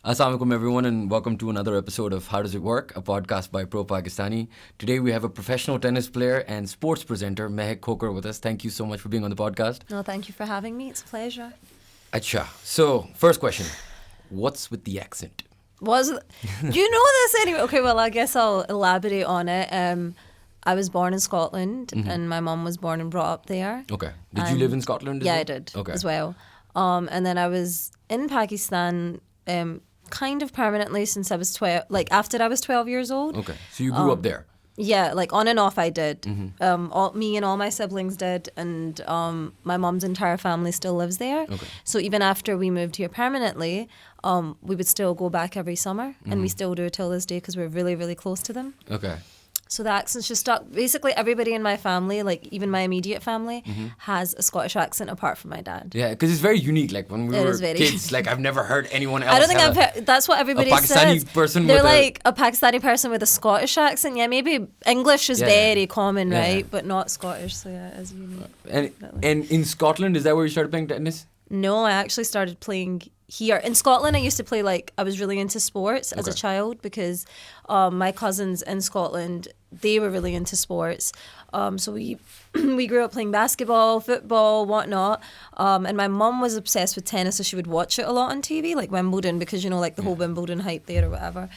Assalamu alaikum everyone and welcome to another episode of How Does It Work, a podcast by Pro Pakistani. Today we have a professional tennis player and sports presenter, Meheq Khokhar, with us. Thank you so much for being on the podcast. No, thank you for having me. It's a pleasure. Acha. So, first question. What's with the accent? You know this anyway? Okay, well, I guess I'll elaborate on it. I was born in Scotland and my mum was born and brought up there. Okay. Did you live in Scotland as well? Yeah, I did as well. And then I was in Pakistan kind of permanently since I was 12, like after I was 12 years old. Okay. So you grew up there? Yeah, like on and off I did. Me and all my siblings did, and my mom's entire family still lives there. Okay. So even after we moved here permanently, we would still go back every summer, and we still do it till this day because we're really, really close to them. Okay. So the accent's just stuck. Basically, everybody in my family, like even my immediate family, has a Scottish accent apart from my dad. Yeah, because it's very unique. Like when we were kids, like I've never heard anyone else. I don't think I've heard. That's what everybody says. A Pakistani person. They're like a Pakistani person with a Scottish accent. Yeah, maybe English is very common, right? But not Scottish. So yeah, it's unique. And in Scotland, is that where you started playing tennis? No, I actually started playing here. In Scotland, I used to play, like, I was really into sports as a child because my cousins in Scotland, they were really into sports. So we grew up playing basketball, football, whatnot. And my mum was obsessed with tennis, so she would watch it a lot on TV, like Wimbledon, because, you know, like the whole Wimbledon hype there or whatever.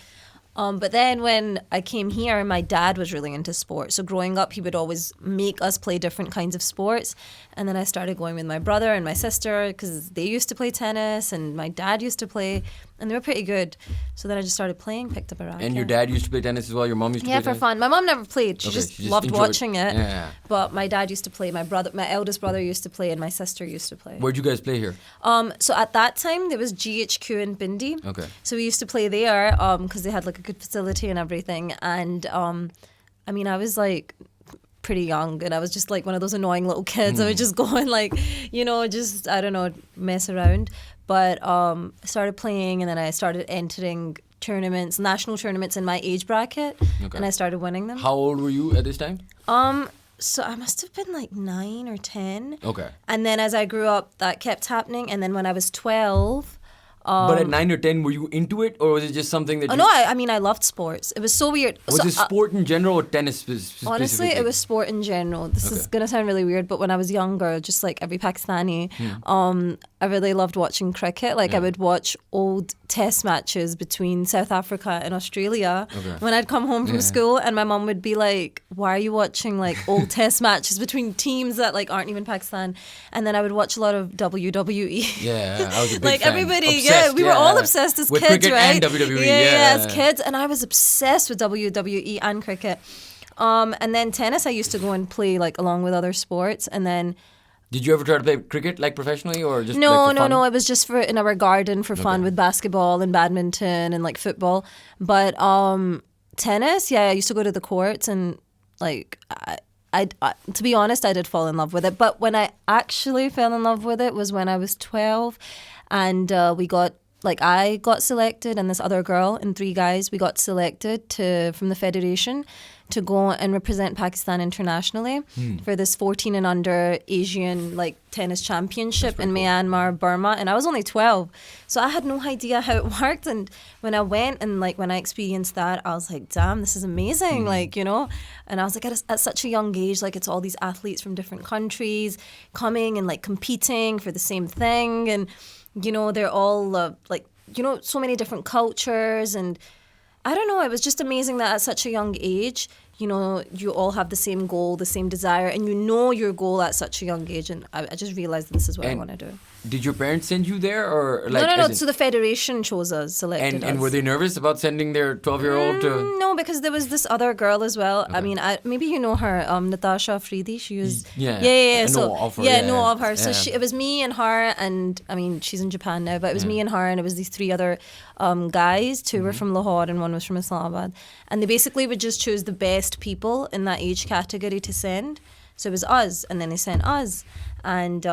But then when I came here, my dad was really into sports. So growing up, he would always make us play different kinds of sports. And then I started going with my brother and my sister because they used to play tennis and my dad used to play. And they were pretty good. So then I just started playing, picked up a racket. And your dad used to play tennis as well? Your mom used to play tennis? Yeah, for fun. My mom never played. She just loved watching it. Yeah. But my dad used to play. My eldest brother used to play and my sister used to play. Where'd you guys play here? So at that time, there was GHQ in Bindi. Okay. So we used to play there because they had like a good facility and everything. And I mean, I was like pretty young and I was just like one of those annoying little kids. I would just go and like, you know, just, I don't know, mess around. But I started playing and then I started entering tournaments, national tournaments in my age bracket, and I started winning them. How old were you at this time? So I must have been like 9 or 10. Okay. And then as I grew up, that kept happening. And then when I was 12... but at 9 or 10, were you into it? Or was it just something that No, I mean, I loved sports. It was so weird. Was it sport in general or tennis specifically? Honestly, it was sport in general. This is going to sound really weird, but when I was younger, just like every Pakistani, I really loved watching cricket. Like I would watch old test matches between South Africa and Australia when I'd come home from school, and my mum would be like, why are you watching like old test matches between teams that like aren't even Pakistan? And then I would watch a lot of WWE. Yeah, I was a big like fan. Everybody, obsessed, we were all obsessed as with kids, cricket right? and WWE, as kids, and I was obsessed with WWE and cricket. And then tennis, I used to go and play like along with other sports, and then. Did you ever try to play cricket like professionally or just No, like, for fun? no. It was just for in our garden for fun with basketball and badminton and like football. But tennis, yeah, I used to go to the courts and like I to be honest, I did fall in love with it. But when I actually fell in love with it was when I was 12, and I got selected, and this other girl and 3 guys, we got selected from the federation to go and represent Pakistan internationally for this 14 and under Asian like tennis championship in Myanmar, Burma, and I was only 12, so I had no idea how it worked. And when I went and like when I experienced that, I was like, damn, this is amazing, like, you know. And I was like, at such a young age, like it's all these athletes from different countries coming and like competing for the same thing, and you know, they're all like, you know, so many different cultures. And I don't know, it was just amazing that at such a young age, you know, you all have the same goal, the same desire, and you know your goal at such a young age. And I just realized this is what I want to do. Did your parents send you there or like? No. So the federation chose us, selected us. And were they nervous about sending their 12-year-old to? No, because there was this other girl as well. I mean, maybe you know her, Natasha Afridi. She was Yeah. So know of her. Yeah. So it was me and her, and I mean she's in Japan now, but it was me and her, and it was these 3 other guys. 2 were from Lahore and 1 was from Islamabad, and they basically would just choose the best people in that age category to send. So it was us, and then they sent us, and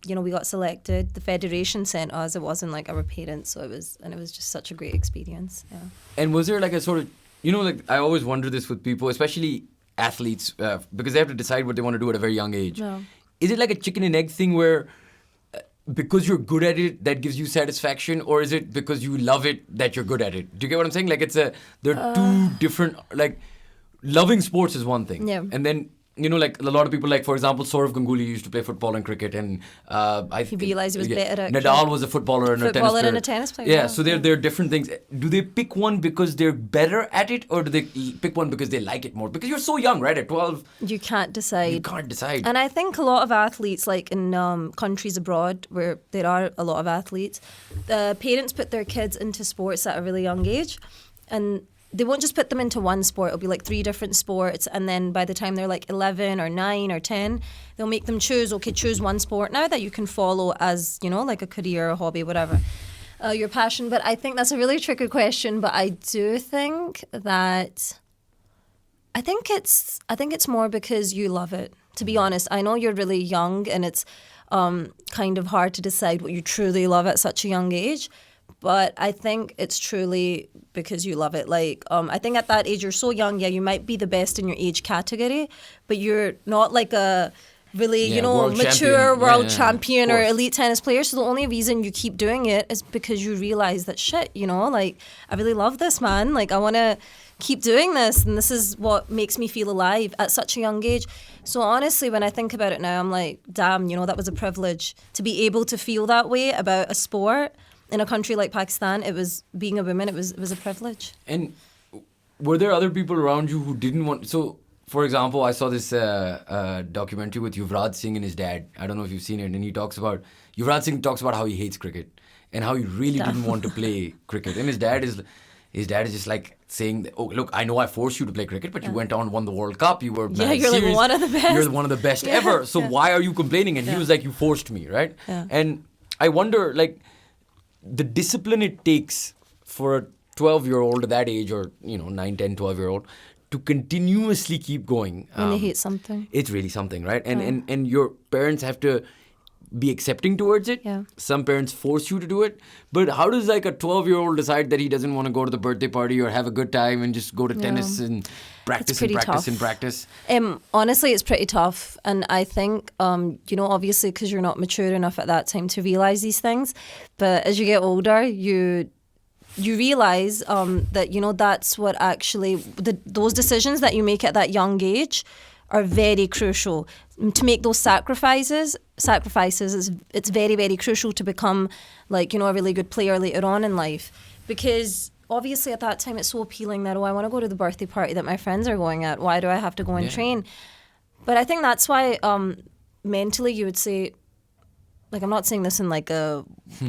you know, we got selected. The federation sent us. It wasn't like our parents, so it was just such a great experience. Yeah. And was there like a sort of, you know, like I always wonder this with people, especially athletes, because they have to decide what they want to do at a very young age. No. Is it like a chicken and egg thing where because you're good at it that gives you satisfaction, or is it because you love it that you're good at it? Do you get what I'm saying? Like they're two different, like loving sports is one thing. Yeah. And then, like a lot of people, like for example, Saurav Ganguly used to play football and cricket, and He realised he was better at Nadal was a footballer and a tennis player. Yeah, so they're different things. Do they pick one because they're better at it, or do they pick one because they like it more? Because you're so young, right? At 12, you can't decide. you can't decide. And I think a lot of athletes, like in countries abroad where there are a lot of athletes, parents put their kids into sports at a really young age, and they won't just put them into one sport. It'll be like 3 different sports, and then by the time they're like 11 or 9 or 10, they'll make them choose one sport now that you can follow as, like a career, a hobby, whatever, your passion. But I think that's a really tricky question. But I do think that I think it's more because you love it. To be honest, I know you're really young, and it's kind of hard to decide what you truly love at such a young age. But I think it's truly because you love it. Like, I think at that age, you're so young, you might be the best in your age category, but you're not like a really, mature world champion or elite tennis player. So the only reason you keep doing it is because you realize that like, I really love this, man. Like, I want to keep doing this, and this is what makes me feel alive at such a young age. So honestly, when I think about it now, I'm like, damn, that was a privilege to be able to feel that way about a sport. In a country like Pakistan, it was being a woman. It was a privilege. And were there other people around you who didn't want? So, for example, I saw this documentary with Yuvraj Singh and his dad. I don't know if you've seen it. And Yuvraj Singh talks about how he hates cricket and how he really didn't want to play cricket. And his dad is just like saying, that, "Oh, look, I know I forced you to play cricket, but you went on, won the World Cup. You were you're like one of the best. You're one of the best ever. So why are you complaining?" And he was like, "You forced me, right?" Yeah. And I wonder, like, the discipline it takes for a 12-year-old at that age, or 9, 10, 12-year-old, to continuously keep going. When they hate something. It's really something, right? And your parents have to be accepting towards it. Yeah. Some parents force you to do it. But how does like a 12-year-old decide that he doesn't want to go to the birthday party or have a good time and just go to tennis and practice and practice tough. and practice? Honestly, it's pretty tough. And I think, obviously because you're not mature enough at that time to realise these things. But as you get older, you realise that, that's what actually, those decisions that you make at that young age are very crucial. To make those sacrifices, it's very, very crucial to become like, a really good player later on in life. Because obviously at that time it's so appealing that, I want to go to the birthday party that my friends are going at. Why do I have to go and train? But I think that's why mentally you would say, like, I'm not saying this in like a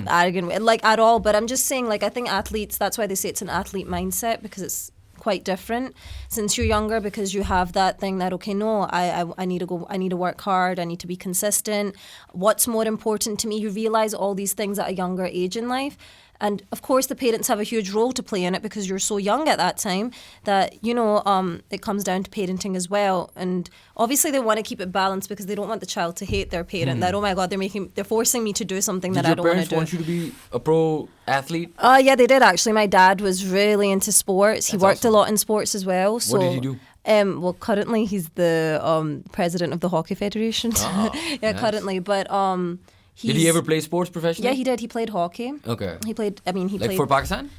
arrogant way, like at all, but I'm just saying, like, I think athletes, that's why they say it's an athlete mindset, because it's quite different since you're younger, because you have that thing that, okay, no, I need to work hard, I need to be consistent. What's more important to me? You realize all these things at a younger age in life. And of course, the parents have a huge role to play in it, because you're so young at that time that, it comes down to parenting as well. And obviously they want to keep it balanced, because they don't want the child to hate their parent. That, oh my God, they're forcing me to do something that I don't want to do. Did your parents want you to be a pro athlete? Yeah, they did actually. My dad was really into sports. He worked a lot in sports as well. So, what did he do? Well, currently he's the president of the Hockey Federation. Nice. Currently, but did he ever play sports professionally? Yeah, he did. He played hockey. Okay. He played. Like for Pakistan?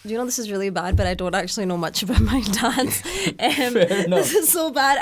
This is really bad, but I don't actually know much about my dad. Fair enough. This is so bad.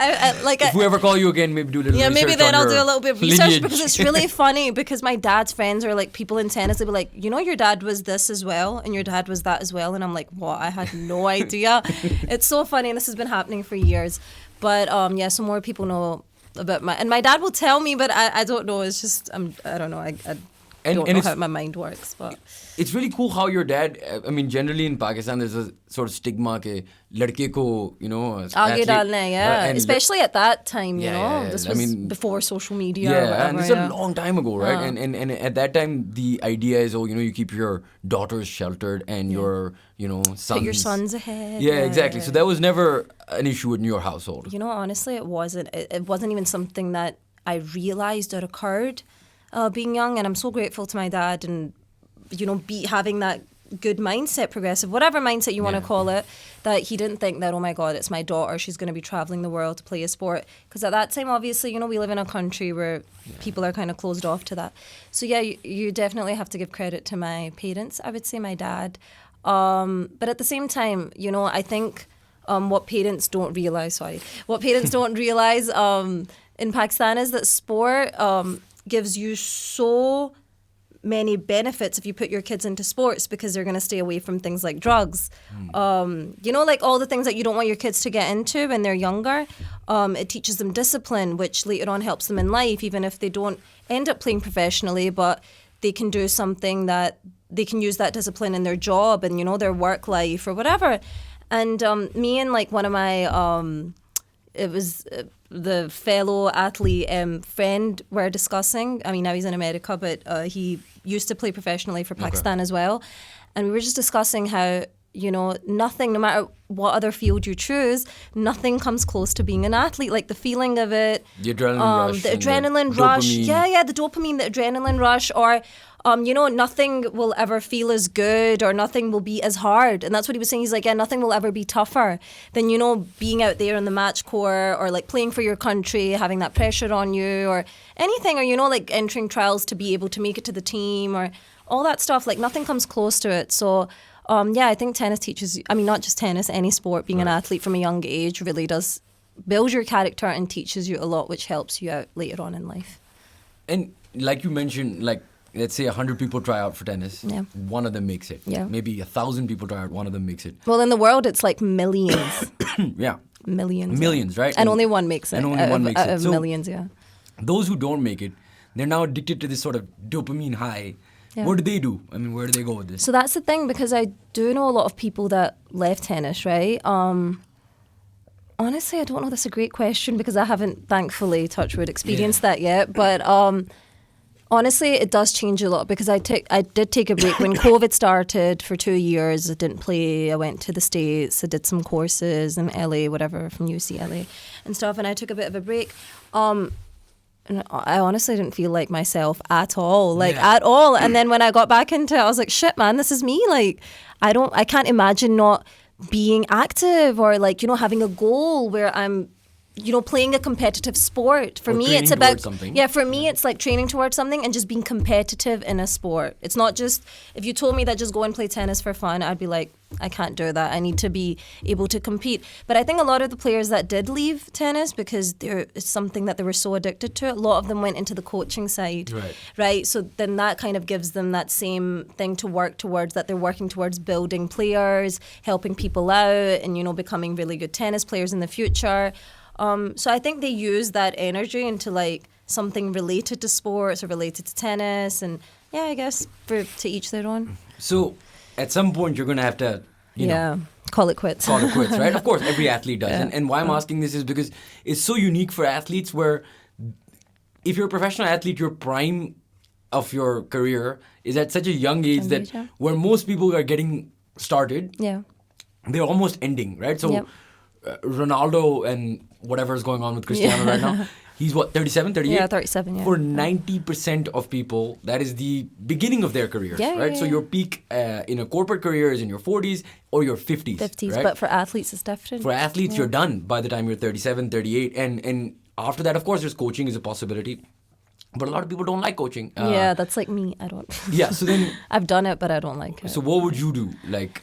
If we ever call you again, maybe do a little research. Maybe then I'll do a little bit of research, lineage. because it's really funny, because my dad's friends are like people in tennis. They'll be like, your dad was this as well, and your dad was that as well. And I'm like, what? I had no idea. It's so funny, and this has been happening for years. But so more people know about my dad will tell me, but I don't know. It's just, I don't know. I don't know how my mind works, but it's really cool how your dad, generally in Pakistan there's a sort of stigma ke ladke ko, aage dalna hai, especially at that time, this was before social media or whatever. And it's a long time ago, right? And at that time the idea is, you keep your daughters sheltered and your sons, put your sons ahead. Exactly. So that was never an issue in your household. Honestly, it wasn't even something that I realized or occurred being young. And I'm so grateful to my dad, and having that good mindset, progressive, whatever mindset you want to call it, that he didn't think that, oh my God, it's my daughter, she's going to be traveling the world to play a sport. Because at that time, obviously, you know, we live in a country where people are kind of closed off to that. So yeah, you definitely have to give credit to my parents. I would say my dad. But at the same time, you know, I think what parents don't realize in Pakistan is that sport gives you so many benefits if you put your kids into sports, because they're going to stay away from things like drugs. You know, like all the things that you don't want your kids to get into when they're younger. It teaches them discipline, which later on helps them in life, even if they don't end up playing professionally, but they can do something that they can use that discipline in their job and, you know, their work life or whatever. And me and like one of my it was the fellow athlete friend were discussing. I mean, now he's in America, but he used to play professionally for Pakistan as well. And we were just discussing how, you know, nothing, no matter what other field you choose, nothing comes close to being an athlete. Like the feeling of it, the adrenaline rush, the adrenaline rush, the dopamine, the adrenaline rush, or you know, nothing will ever feel as good, or nothing will be as hard. And that's what he was saying. He's like, yeah, nothing will ever be tougher than, you know, being out there on the match court, or like playing for your country, having that pressure on you, or anything, or, you know, like entering trials to be able to make it to the team, or all that stuff. Like nothing comes close to it. So yeah, I think tennis teaches you, I mean, not just tennis, any sport, being an athlete from a young age really does build your character and teaches you a lot, which helps you out later on in life. And like you mentioned, like, let's say 100 people try out for tennis. Yeah. One of them makes it. Yeah. Maybe 1,000 people try out. One of them makes it. Well, in the world, it's like millions. Yeah. Millions, right? And only one makes it. And only one makes it. So millions, yeah. Those who don't make it, they're now addicted to this sort of dopamine high. Yeah. What do they do? I mean, where do they go with this? So that's the thing, because I do know a lot of people that left tennis, right? Honestly, I don't know. That's a great question, because I haven't, thankfully, touch wood, experienced that yet. But honestly, it does change a lot, because I did take a break when COVID started for 2 years. I didn't play. I went to the States. I did some courses in LA, whatever, from UCLA and stuff. And I took a bit of a break. And I honestly didn't feel like myself at all, at all. And then when I got back into it, I was like, shit, man, this is me. Like, I can't imagine not being active, or like, you know, having a goal where I'm, you know, playing a competitive sport. For me, it's about it's like training towards something and just being competitive in a sport. It's not just, if you told me that just go and play tennis for fun, I'd be like, I can't do that. I need to be able to compete. But I think a lot of the players that did leave tennis because it's something that they were so addicted to, a lot of them went into the coaching side, right? So then that kind of gives them that same thing to work towards, that they're working towards building players, helping people out, and, you know, becoming really good tennis players in the future. So I think they use that energy into like something related to sports or related to tennis, and yeah, I guess to each their own. So at some point you're going to have to, you know, call it quits. Call it quits, right? Of course, every athlete does. And why I'm asking this is because it's so unique for athletes, where if you're a professional athlete, your prime of your career is at such a young age that where most people are getting started, they're almost ending, right? So Ronaldo and whatever is going on with Cristiano right now, he's what, 37, 38? Yeah, 37, yeah. For 90% of people, that is the beginning of their careers, right? So your peak in a corporate career is in your 40s or your 50s. 50s, right? But for athletes, it's different. For athletes, you're done by the time you're 37, 38. And after that, of course, there's coaching is a possibility. But a lot of people don't like coaching. That's like me. I don't. Yeah, so then... I've done it, but I don't like it. So what would you do? Like...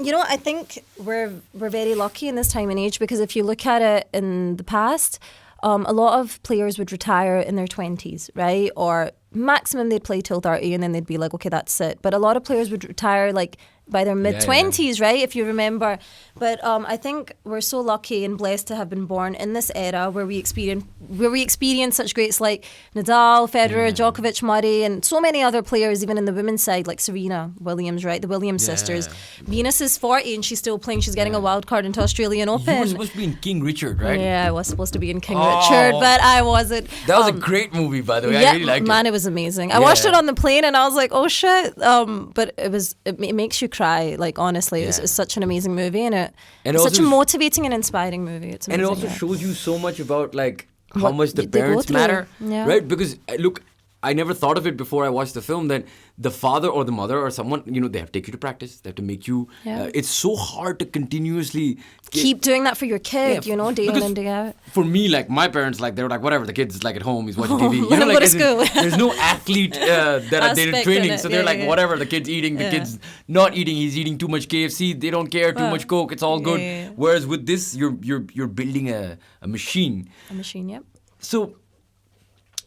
You know, I think we're very lucky in this time and age, because if you look at it in the past, a lot of players would retire in their 20s, right? Or maximum they'd play till 30 and then they'd be like, okay, that's it. But a lot of players would retire like by their mid-20s, right? If you remember. But I think we're so lucky and blessed to have been born in this era where we experience such greats like Nadal, Federer, Djokovic, Murray, and so many other players, even in the women's side, like Serena Williams, right? The Williams sisters. Venus is 40 and she's still playing. She's getting a wild card into Australian Open. You were supposed to be in King Richard, right? Yeah, I was supposed to be in King Richard, but I wasn't. That was a great movie, by the way. I really liked it. Man, it was amazing. I watched it on the plane and I was like, oh shit. But it makes you cry, like, honestly. It's such an amazing movie, and it's such a motivating and inspiring movie. It's amazing, and it also shows you so much about like how much the parents matter, right? Because look, I never thought of it before I watched the film that the father or the mother or someone, they have to take you to practice. They have to make you. Yeah. It's so hard to continuously keep doing that for your kid, day in and day out. For me, like my parents, like they were like, whatever, the kid's like at home, he's watching TV. Let him go to school. There's no athlete that they did training, so they're like, whatever, the kid's eating, the kid's not eating, he's eating too much KFC. They don't care, too much Coke, it's all good. Yeah. Whereas with this, you're building a machine. A machine, yep. So.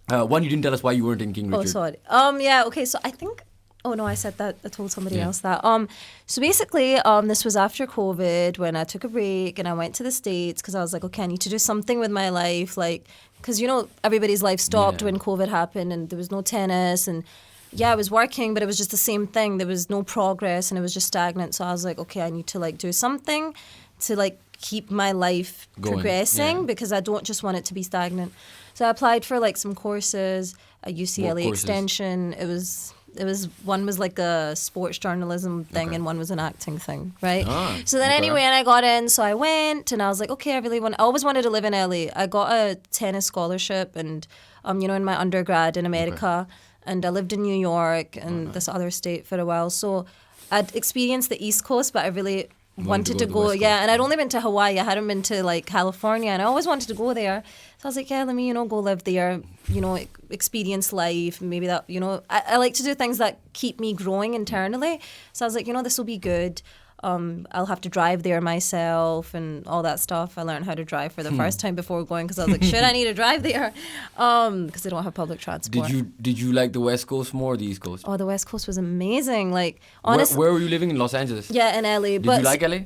One, you didn't tell us why you weren't in King Richard. Oh, sorry. Yeah, okay, so I think... Oh, no, I said that. I told somebody else that. So basically, this was after COVID when I took a break and I went to the States because I was like, okay, I need to do something with my life. Like, because, everybody's life stopped when COVID happened and there was no tennis. And yeah, I was working, but it was just the same thing. There was no progress and it was just stagnant. So I was like, okay, I need to, do something to, keep my life progressing because I don't just want it to be stagnant. So I applied for some courses at UCLA Extension. It was one was like a sports journalism thing and one was an acting thing, right? So then anyway, and I got in, so I went and I was like, okay, I always wanted to live in LA. I got a tennis scholarship and in my undergrad in America and I lived in New York and this other state for a while. So I'd experienced the East Coast, but I really wanted to go, and I'd only been to Hawaii. I hadn't been to California, and I always wanted to go there. So I was like, yeah, let me, go live there, experience life. Maybe that, I like to do things that keep me growing internally. So I was like, this will be good. I'll have to drive there myself and all that stuff. I learned how to drive for the first time before going because I was like, shit, I need to drive there because they don't have public transport. Did you like the West Coast more or the East Coast? Oh, the West Coast was amazing. Honestly, where were you living in Los Angeles? Yeah, in LA. Did you like LA?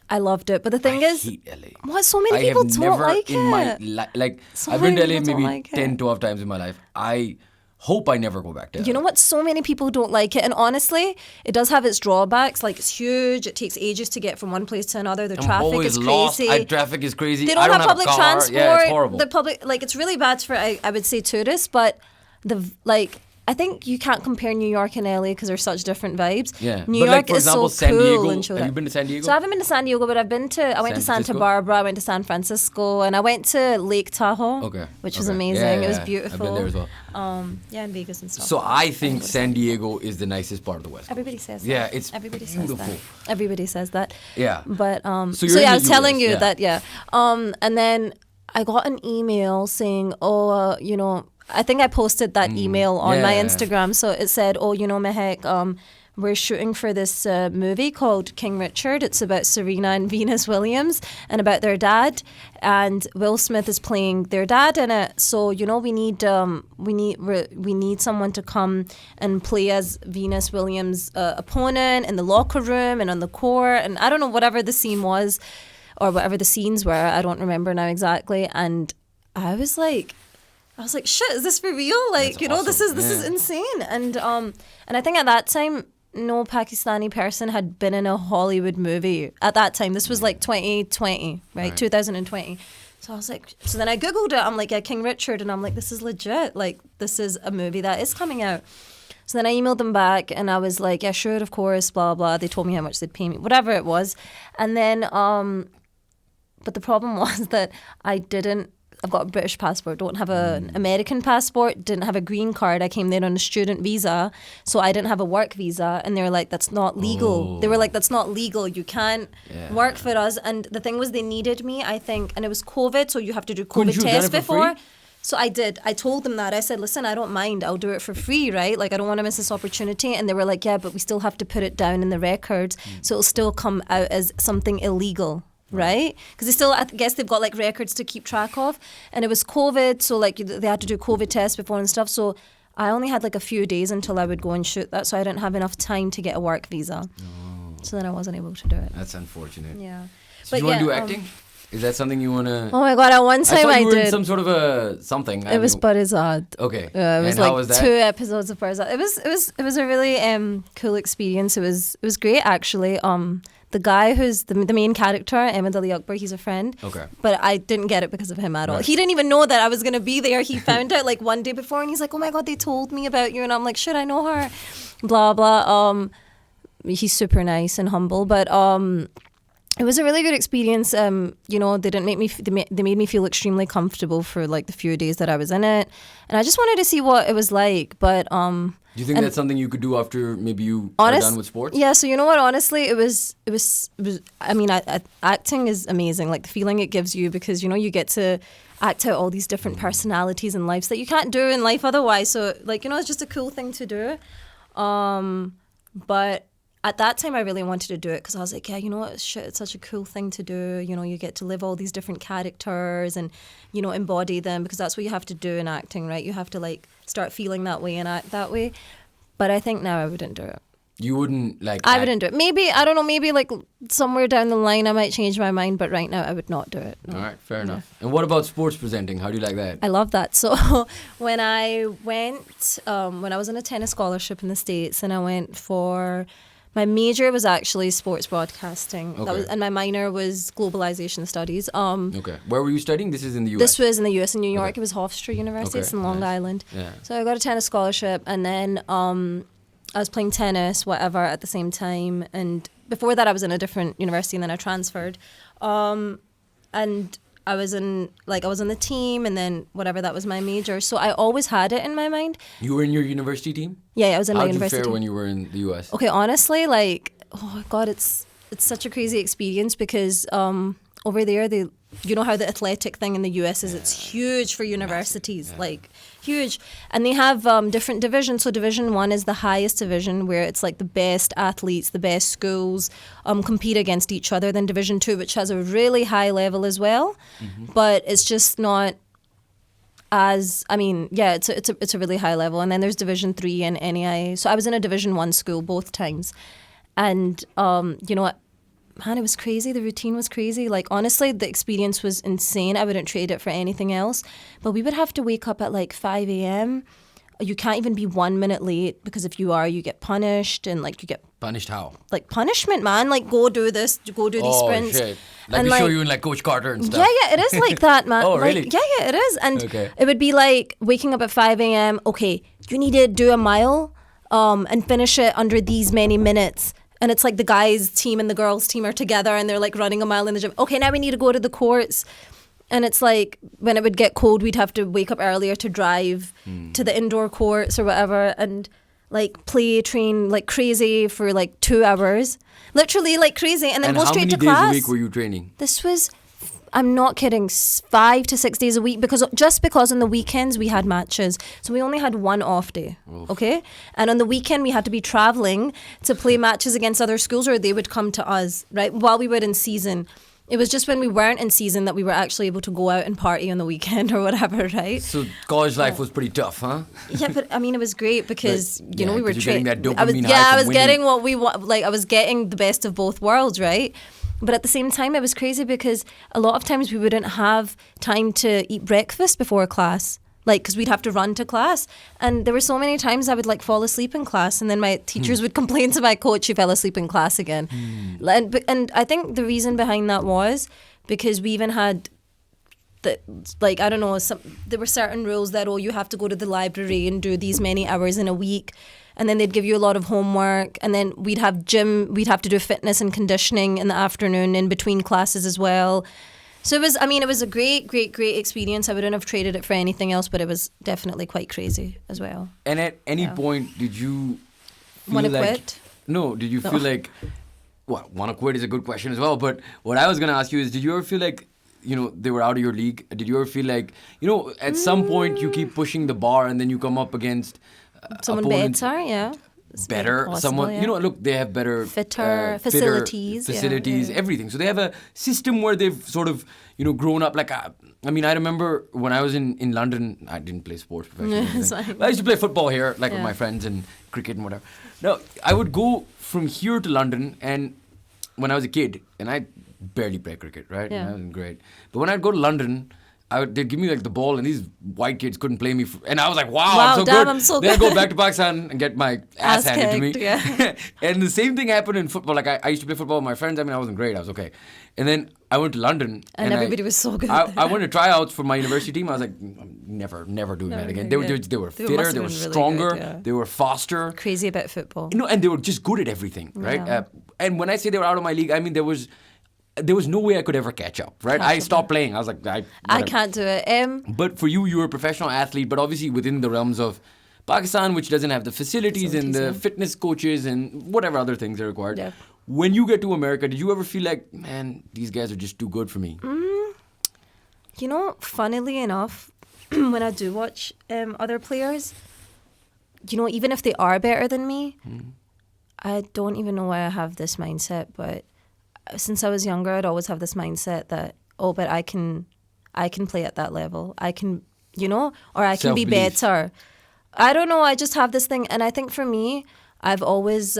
I loved it, but the thing is, I hate LA. What? So many people don't like it. I've been to LA maybe 10, 12 times in my life. I hope I never go back there. You know what? So many people don't like it. And honestly, it does have its drawbacks. It's huge. It takes ages to get from one place to another. The traffic is crazy. Traffic is crazy. They don't have public transport. Yeah, it's horrible. The public, it's really bad for, I would say, tourists. But I think you can't compare New York and LA because they're such different vibes. Yeah. New York for example, is so San cool Diego. and Have you been to San Diego? So I haven't been to San Diego, but I went to Santa Barbara, I went to San Francisco, and I went to Lake Tahoe, which was amazing. Yeah, it was beautiful. I've been there as well. In Vegas and stuff. So I think San Diego is the nicest part of the West Coast. Everybody says that. Yeah, it's Everybody beautiful. says that. Everybody says that. Yeah. But I was US, telling you that, and then I got an email saying, I think I posted that email on my Instagram. So it said, Meheq, we're shooting for this movie called King Richard. It's about Serena and Venus Williams and about their dad. And Will Smith is playing their dad in it. So, we need someone to come and play as Venus Williams' opponent in the locker room and on the court. And I don't know, whatever the scene was or whatever the scenes were. I don't remember now exactly. And I was like, shit, is this for real? Awesome. This is insane. And I think at that time, no Pakistani person had been in a Hollywood movie at that time. This was 2020, right? 2020. So I was like, so then I Googled it. I'm like, yeah, King Richard. And I'm like, this is legit. This is a movie that is coming out. So then I emailed them back and I was like, yeah, sure, of course, blah, blah. They told me how much they'd pay me, whatever it was. And then, but the problem was that I've got a British passport, don't have an American passport, didn't have a green card. I came there on a student visa, so I didn't have a work visa. And they were like, that's not legal. They were like, that's not legal. You can't work for us. And the thing was, they needed me, I think. And it was COVID, so you have to do COVID tests before. Free? So I did. I told them that. I said, listen, I don't mind. I'll do it for free, right? I don't want to miss this opportunity. And they were like, yeah, but we still have to put it down in the records. So it'll still come out as something illegal. Right? Because they still, I guess they've got records to keep track of. And it was COVID, so they had to do COVID tests before and stuff. So I only had a few days until I would go and shoot that. So I didn't have enough time to get a work visa. Oh. So then I wasn't able to do it. That's unfortunate. Yeah. So you want to do acting? Is that something you want to... Oh my God, at one time I you were did. in some sort of a something. It was Barizad. Okay. It was how was that? 2 episodes of Barizad. It was a really cool experience. It was great actually. The guy who's the main character, Ahmed Ali Akbar, he's a friend. Okay. But I didn't get it because of him at all. Right. He didn't even know that I was going to be there. He found out one day before and he's like, oh my God, they told me about you. And I'm like, shit, I know her. Blah, blah. He's super nice and humble. But It was a really good experience. You know, they didn't make me. They made me feel extremely comfortable for like the few days that I was in it, and I just wanted to see what it was like. But Do you think that's something you could do after maybe you are honest, done with sports? yeah. So you know what? Honestly, it was. I mean, acting is amazing. Like the feeling it gives you, because you know you get to act out all these different personalities and lives that you can't do in life otherwise. So like, you know, it's just a cool thing to do. But at that time, I really wanted to do it because I was like, yeah, you know what, shit, it's such a cool thing to do. You know, you get to live all these different characters and, you know, embody them, because that's what you have to do in acting, right? You have to like start feeling that way and act that way. But I think now I wouldn't do it. You wouldn't like. I wouldn't do it. Maybe, I don't know, maybe like somewhere down the line I might change my mind, but right now I would not do it. No. All right, fair enough. And what about sports presenting? How do you like that? I love that. So when I went, when I was on a tennis scholarship in the States, and I went for, my major was actually sports broadcasting. Okay. That was, and my minor was globalization studies. Okay. Where were you studying? This is in the US? This was in the US, in New York. Okay. It was Hofstra University. Okay, It's in Long nice. Island. Yeah. So I got a tennis scholarship, and then I was playing tennis, whatever, at the same time. And before that, I was in a different university, and then I transferred. And I was in the team, and then whatever, that was my major. So I always had it in my mind. You were in your university team? Yeah, I was in my How did you university fare team. when you were in the US? Okay, honestly, like, oh God, it's such a crazy experience, because over there, you know how the athletic thing in the US is, it's huge for universities, like huge. And they have different divisions. So Division 1 is the highest division, where it's like the best athletes, the best schools compete against each other. Then Division 2, which has a really high level as well, but it's just not as, I mean, yeah, it's a really high level. And then there's Division 3 and NAIA. So I was in a Division 1 school both times. And you know what? Man, it was crazy. The routine was crazy. Like, honestly, the experience was insane. I wouldn't trade it for anything else. But we would have to wake up at like 5 a.m. You can't even be 1 minute late, because if you are, you get punished, and like you get Punished how? like punishment, man. Like, go do this, go do these sprints. Shit. Like And, they show like- you in like Coach Carter and stuff. Yeah, it is like that, man. Oh, Like, really? yeah, it is. And Okay. it would be like waking up at 5 a.m. Okay, you need to do a mile and finish it under these many minutes. And it's like the guys' team and the girls' team are together, and they're like running a mile in the gym. Okay, now we need to go to the courts. And it's like, when it would get cold, we'd have to wake up earlier to drive to the indoor courts or whatever, and like train like crazy for like 2 hours. Literally like crazy. And then And go how straight many to days class. a week were you training? This was, I'm not kidding, 5 to 6 days a week, because on the weekends we had matches. So we only had one off day, okay? And on the weekend we had to be traveling to play matches against other schools, or they would come to us, right? While we were in season. It was just when we weren't in season that we were actually able to go out and party on the weekend or whatever, right? So college life was pretty tough, huh? Yeah, but I mean, it was great because But, you know yeah, we were 'cause you're getting trained. that I was dopamine high I from was winning. getting what we want. Like I was getting the best of both worlds, right? But at the same time, it was crazy because a lot of times we wouldn't have time to eat breakfast before class. Like, because we'd have to run to class. And there were so many times I would like fall asleep in class, and then my teachers would complain to my coach, "You fell asleep in class again." And I think the reason behind that was because we even had like, I don't know, there were certain rules that, you have to go to the library and do these many hours in a week, and then they'd give you a lot of homework, and then we'd have have to do fitness and conditioning in the afternoon in between classes as well. So it was a great experience. I wouldn't have traded it for anything else, but it was definitely quite crazy as well. And at any point, did you feel Want to like, quit? No, did you feel like, well, want to quit is a good question as well, but what I was going to ask you is, did you ever feel like, they were out of your league? Did you ever feel like, at some point you keep pushing the bar and then you come up against Someone opponents better, yeah. It's very better, possible, someone, yeah. look, they have better Fitter, facilities, yeah. everything. So they have a system where they've sort of, grown up. Like, I remember when I was in London, I didn't play sports professionally. It's fine. I used to play football here, like with Yeah. my friends, and cricket and whatever. No, I would go from here to London, and when I was a kid, and I barely played cricket, right? Yeah. And I wasn't great. But when I'd go to London, they'd give me like the ball, and these white kids couldn't play me. And I was like, wow, Wow, I'm so damn, good. I'm so Then I'd good. go back to Pakistan and get my ass handed to me. kicked, yeah. And the same thing happened in football. Like, I used to play football with my friends. I wasn't great. I was okay. And then I went to London. And everybody was so good I went to tryouts for my university team. I was like, I'm never doing that again. They were yeah. they were They fitter, must they have were been really stronger, good, yeah. they were faster. Crazy about football. And they were just good at everything, right? Yeah. And when I say they were out of my league, I mean there was there was no way I could ever catch up, right? I stopped playing. I was like, I whatever. can't do it. But for you, you were a professional athlete, but obviously within the realms of Pakistan, which doesn't have the facilities and the fitness coaches and whatever other things are required. Yeah. When you get to America, did you ever feel like, man, these guys are just too good for me? You know, funnily enough, when I do watch other players, you know, even if they are better than me, I don't even know why I have this mindset, but since I was younger, I'd always have this mindset that, oh, but I can play at that level. I can, you know, or I can be Self-belief. better. I don't know. I just have this thing. And I think for me, I've always,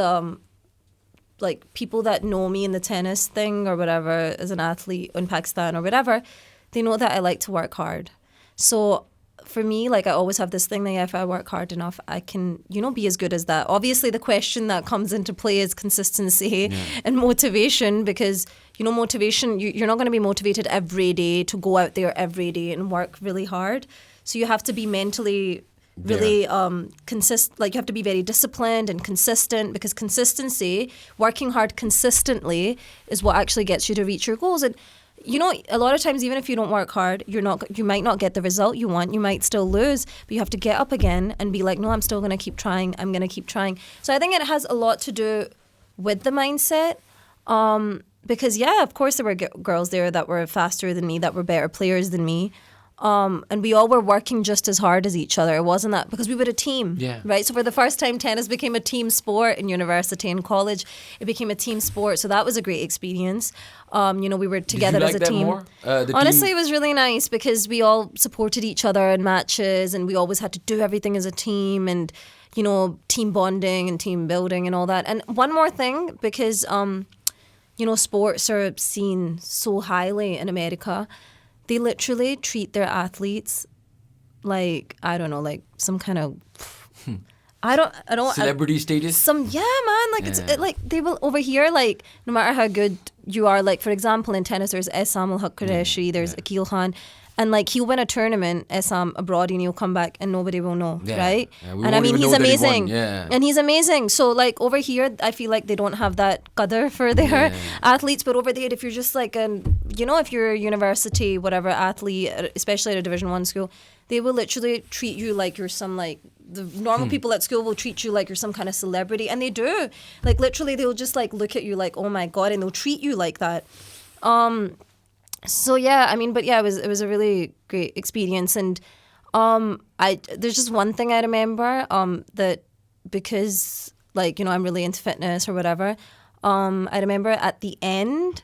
like, people that know me in the tennis thing or whatever, as an athlete in Pakistan or whatever, they know that I like to work hard. So for me, like, I always have this thing that if I work hard enough, I can, you know, be as good as that. Obviously, the question that comes into play is consistency and motivation, because, you know, motivation, you're not going to be motivated every day to go out there every day and work really hard. So you have to be mentally really like, you have to be very disciplined and consistent, because consistency, working hard consistently, is what actually gets you to reach your goals. And you know, a lot of times, even if you don't work hard, you might not get the result you want. You might still lose, but you have to get up again and be like, no, I'm still going to keep trying. I'm going to keep trying. So I think it has a lot to do with the mindset. Because, yeah, of course there were girls there that were faster than me, that were better players than me. And we all were working just as hard as each other. It wasn't that, because we were a team, right? So for the first time, tennis became a team sport in university and college. It became a team sport. So that was a great experience. You know, we were together Did you like as a that team. more? Honestly, it was really nice, because we all supported each other in matches, and we always had to do everything as a team, and, you know, team bonding and team building and all that. And one more thing, because, you know, sports are seen so highly in America. They literally treat their athletes like, I don't know, like some kind of, I don't Celebrity status? man, like it's like they will over here, like, no matter how good you are, like, for example, in tennis, there's Essam Al-Haq Qureshi, there's Akil Khan, and like, he'll win a tournament, Essam, abroad, and he'll come back and nobody will know, right? Yeah, we and I won't mean, even he's know that he amazing. won. And he's amazing. So like, over here, I feel like they don't have that qadr for their athletes, but over there, if you're just like you know, if you're a university, whatever, athlete, especially at a Division 1 school, they will literally treat you like you're some, like, the normal people at school will treat you like you're some kind of celebrity, and they do. Like, literally, they'll just like look at you like, oh my God, and they'll treat you like that. So yeah, I mean, but yeah, it was a really great experience, and there's just one thing I remember that, because, like, you know, I'm really into fitness or whatever. I remember at the end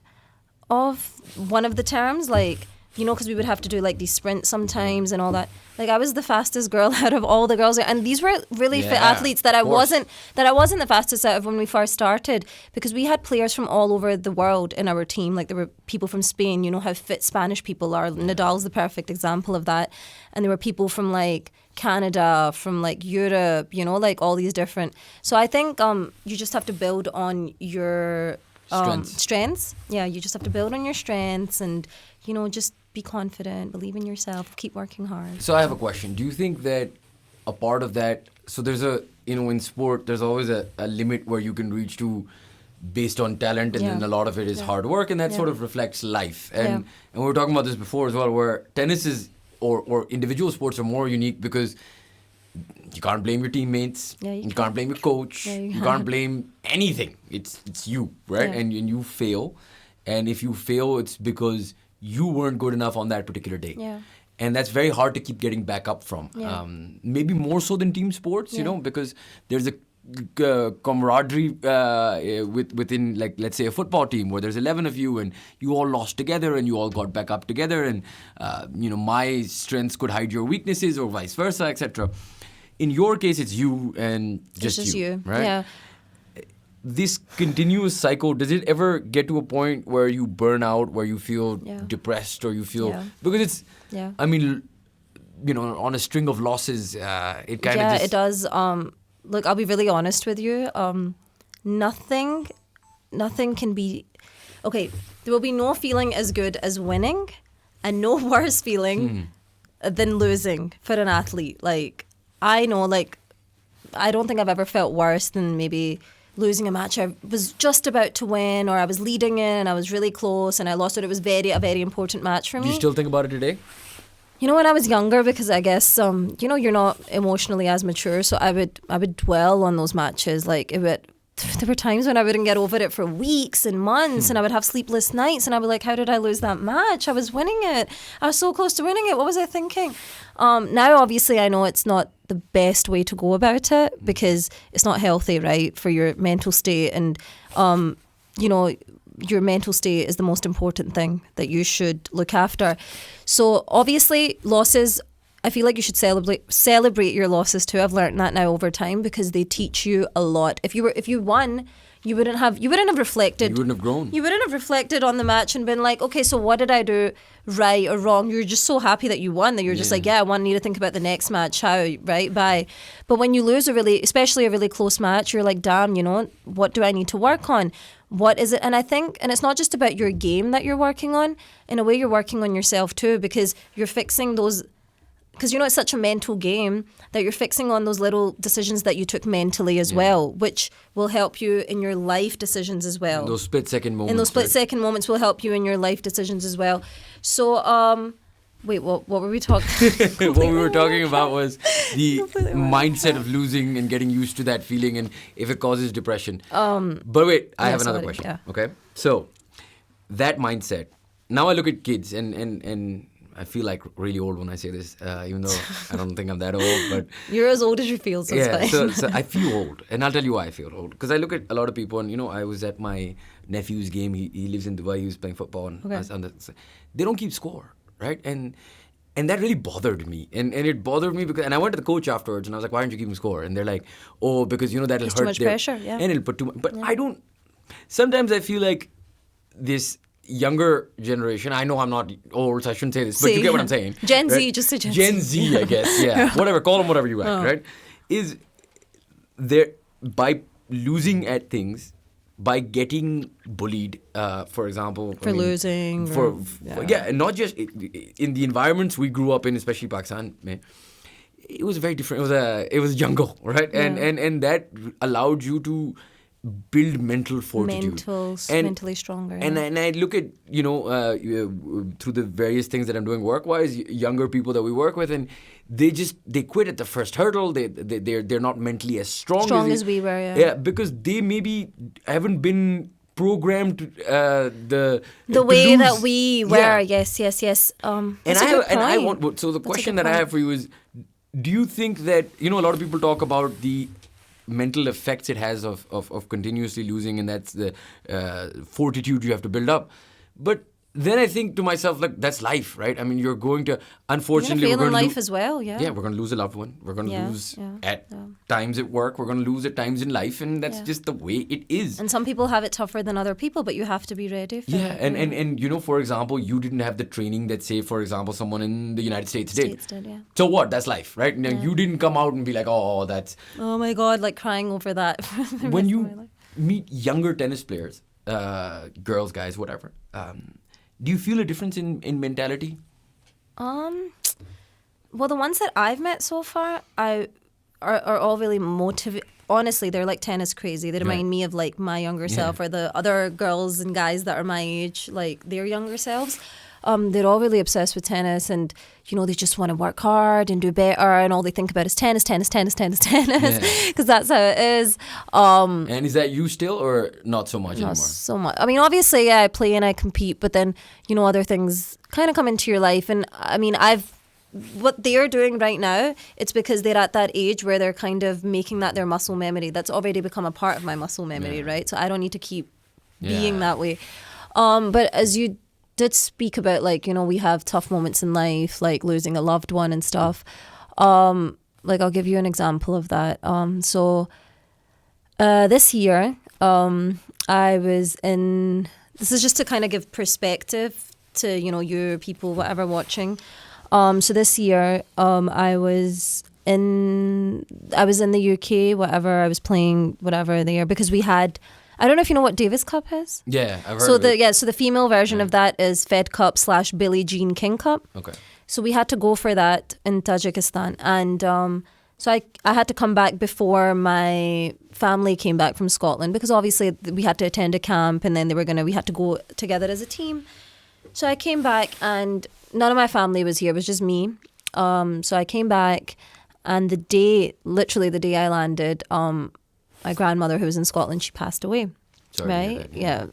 of one of the terms, like, you know, because we would have to do like these sprints sometimes and all that. Like, I was the fastest girl out of all the girls there, and these were really fit athletes that I wasn't the fastest out of when we first started, because we had players from all over the world in our team. Like, there were people from Spain, you know how fit Spanish people are. Nadal's the perfect example of that. And there were people from like Canada, from like Europe, you know, like all these different. So I think you just have to build on your strengths. Yeah, you just have to build on your strengths, and, you know, just be confident, believe in yourself, keep working hard. So I have a question. Do you think that a part of that, so there's a, you know, in sport, there's always a limit where you can reach to based on talent, and then a lot of it is hard work, and that sort of reflects life. And we were talking about this before as well, where tennis is, or individual sports are more unique, because you can't blame your teammates, you can't blame your coach, you can't blame anything. It's you, right? And you fail. And if you fail, it's because you weren't good enough on that particular day. And that's very hard to keep getting back up from. Maybe more so than team sports, you know, because there's a camaraderie within, like, let's say a football team where there's 11 of you and you all lost together and you all got back up together, and you know, my strengths could hide your weaknesses or vice versa, etc. In your case, it's you and just you, right? Yeah. This continuous cycle, does it ever get to a point where you burn out, where you feel depressed, or you feel, because it's, I mean, you know, on a string of losses, it kind of just... it does. Look, I'll be really honest with you. Nothing can be... Okay, there will be no feeling as good as winning, and no worse feeling than losing for an athlete. Like, I know, like, I don't think I've ever felt worse than maybe losing a match I was just about to win, or I was leading in and I was really close and I lost it. It was a very important match for me. Do you still think about it today? You know, when I was younger, because I guess you know, you're not emotionally as mature, so I would dwell on those matches. Like there were times when I wouldn't get over it for weeks and months, and I would have sleepless nights, and I would like, how did I lose that match? I was winning it. I was so close to winning it. What was I thinking? Now, obviously, I know it's not the best way to go about it because it's not healthy, right, for your mental state. And, you know, your mental state is the most important thing that you should look after. So, obviously, losses, I feel like you should celebrate your losses too. I've learned that now over time because they teach you a lot. If you won, you wouldn't have reflected. You wouldn't have grown. You wouldn't have reflected on the match and been like, okay, so what did I do right or wrong? You're just so happy that you won that you're just like, yeah, I need to think about the next match. How, right? Bye. But when you lose especially a really close match, you're like, damn, you know, what do I need to work on? What is it? And I think, and it's not just about your game that you're working on. In a way, you're working on yourself too, because you're fixing those. Because, you know, it's such a mental game that you're fixing on those little decisions that you took mentally as well, which will help you in your life decisions as well. Those split-second moments. And those split-second moments will help you in your life decisions as well. So, wait, what were we talking about? What we were talking about was the mindset of losing and getting used to that feeling and if it causes depression. But wait, I have another question. Yeah. Okay? So, that mindset. Now I look at kids and I feel like really old when I say this, even though I don't think I'm that old. But you're as old as you feel, so it's fine. So I feel old. And I'll tell you why I feel old. Because I look at a lot of people, and, you know, I was at my nephew's game. He lives in Dubai. He was playing football. And they don't keep score, right? And that really bothered me. And it bothered me because... And I went to the coach afterwards, and I was like, why aren't you keeping score? And they're like, oh, because, you know, that'll hurt. Too much pressure, yeah. And it'll put too much... But I don't... Sometimes I feel like this... younger generation, I know I'm not old, so I shouldn't say this, but you get what I'm saying. Gen Z, right? just say Gen Z. Gen Z, I guess, yeah. Whatever, call them whatever you like, right? Is there, by losing at things, by getting bullied, for example. Losing. And not just in the environments we grew up in, especially Pakistan, it was very different. It was jungle, right? Yeah. And that allowed you to build mental fortitude. Mentally stronger. Yeah. And I look at, you know, through the various things that I'm doing work-wise, younger people that we work with, and they quit at the first hurdle. They're not mentally as strong as we were, yeah. Yeah, because they maybe haven't been programmed the way that we were. Yeah. Yes. So the question that I have for you is, do you think that, you know, a lot of people talk about the mental effects it has of continuously losing, and that's the fortitude you have to build up. But then I think to myself, like, that's life, right? I mean, you're going to, unfortunately, we're going to life as well, yeah. Yeah, we're going to lose a loved one. We're going to lose at times at work. We're going to lose at times in life, and that's just the way it is. And some people have it tougher than other people, but you have to be ready for it. And you know, for example, you didn't have the training that, say, for example, someone in the United States did. Yeah. So what? That's life, right? Now, you didn't come out and be like, oh, that's... Oh my God, like crying over that. When you meet younger tennis players, girls, guys, whatever, do you feel a difference in mentality? Well, the ones that I've met so far, are all really motivated. Honestly, they're like tennis crazy. They remind me of like my younger self, or the other girls and guys that are my age, like their younger selves. They're all really obsessed with tennis, and, you know, they just want to work hard and do better, and all they think about is tennis, because that's how it is. And is that you still, or not so much anymore? Not so much. I mean, obviously, yeah, I play and I compete, but then, you know, other things kind of come into your life. And I mean, what they're doing right now, it's because they're at that age where they're kind of making that their muscle memory. That's already become a part of my muscle memory, right? So I don't need to keep being that way. But as you did speak about, like, you know, we have tough moments in life, like losing a loved one and stuff. Like, I'll give you an example of that. So this year, I was in... This is just to kind of give perspective to, you know, you people, whatever, watching. So this year, I was in the UK, whatever. I was playing whatever there because we had... I don't know if you know what Davis Cup is. Yeah, I've heard of it. So the female version of that is Fed Cup / Billie Jean King Cup. Okay. So we had to go for that in Tajikistan, and So I had to come back before my family came back from Scotland, because obviously we had to attend a camp, and then we had to go together as a team. So I came back and none of my family was here. It was just me. So I came back, and literally the day I landed, my grandmother, who was in Scotland, she passed away. Sorry to hear Right? that, Yeah.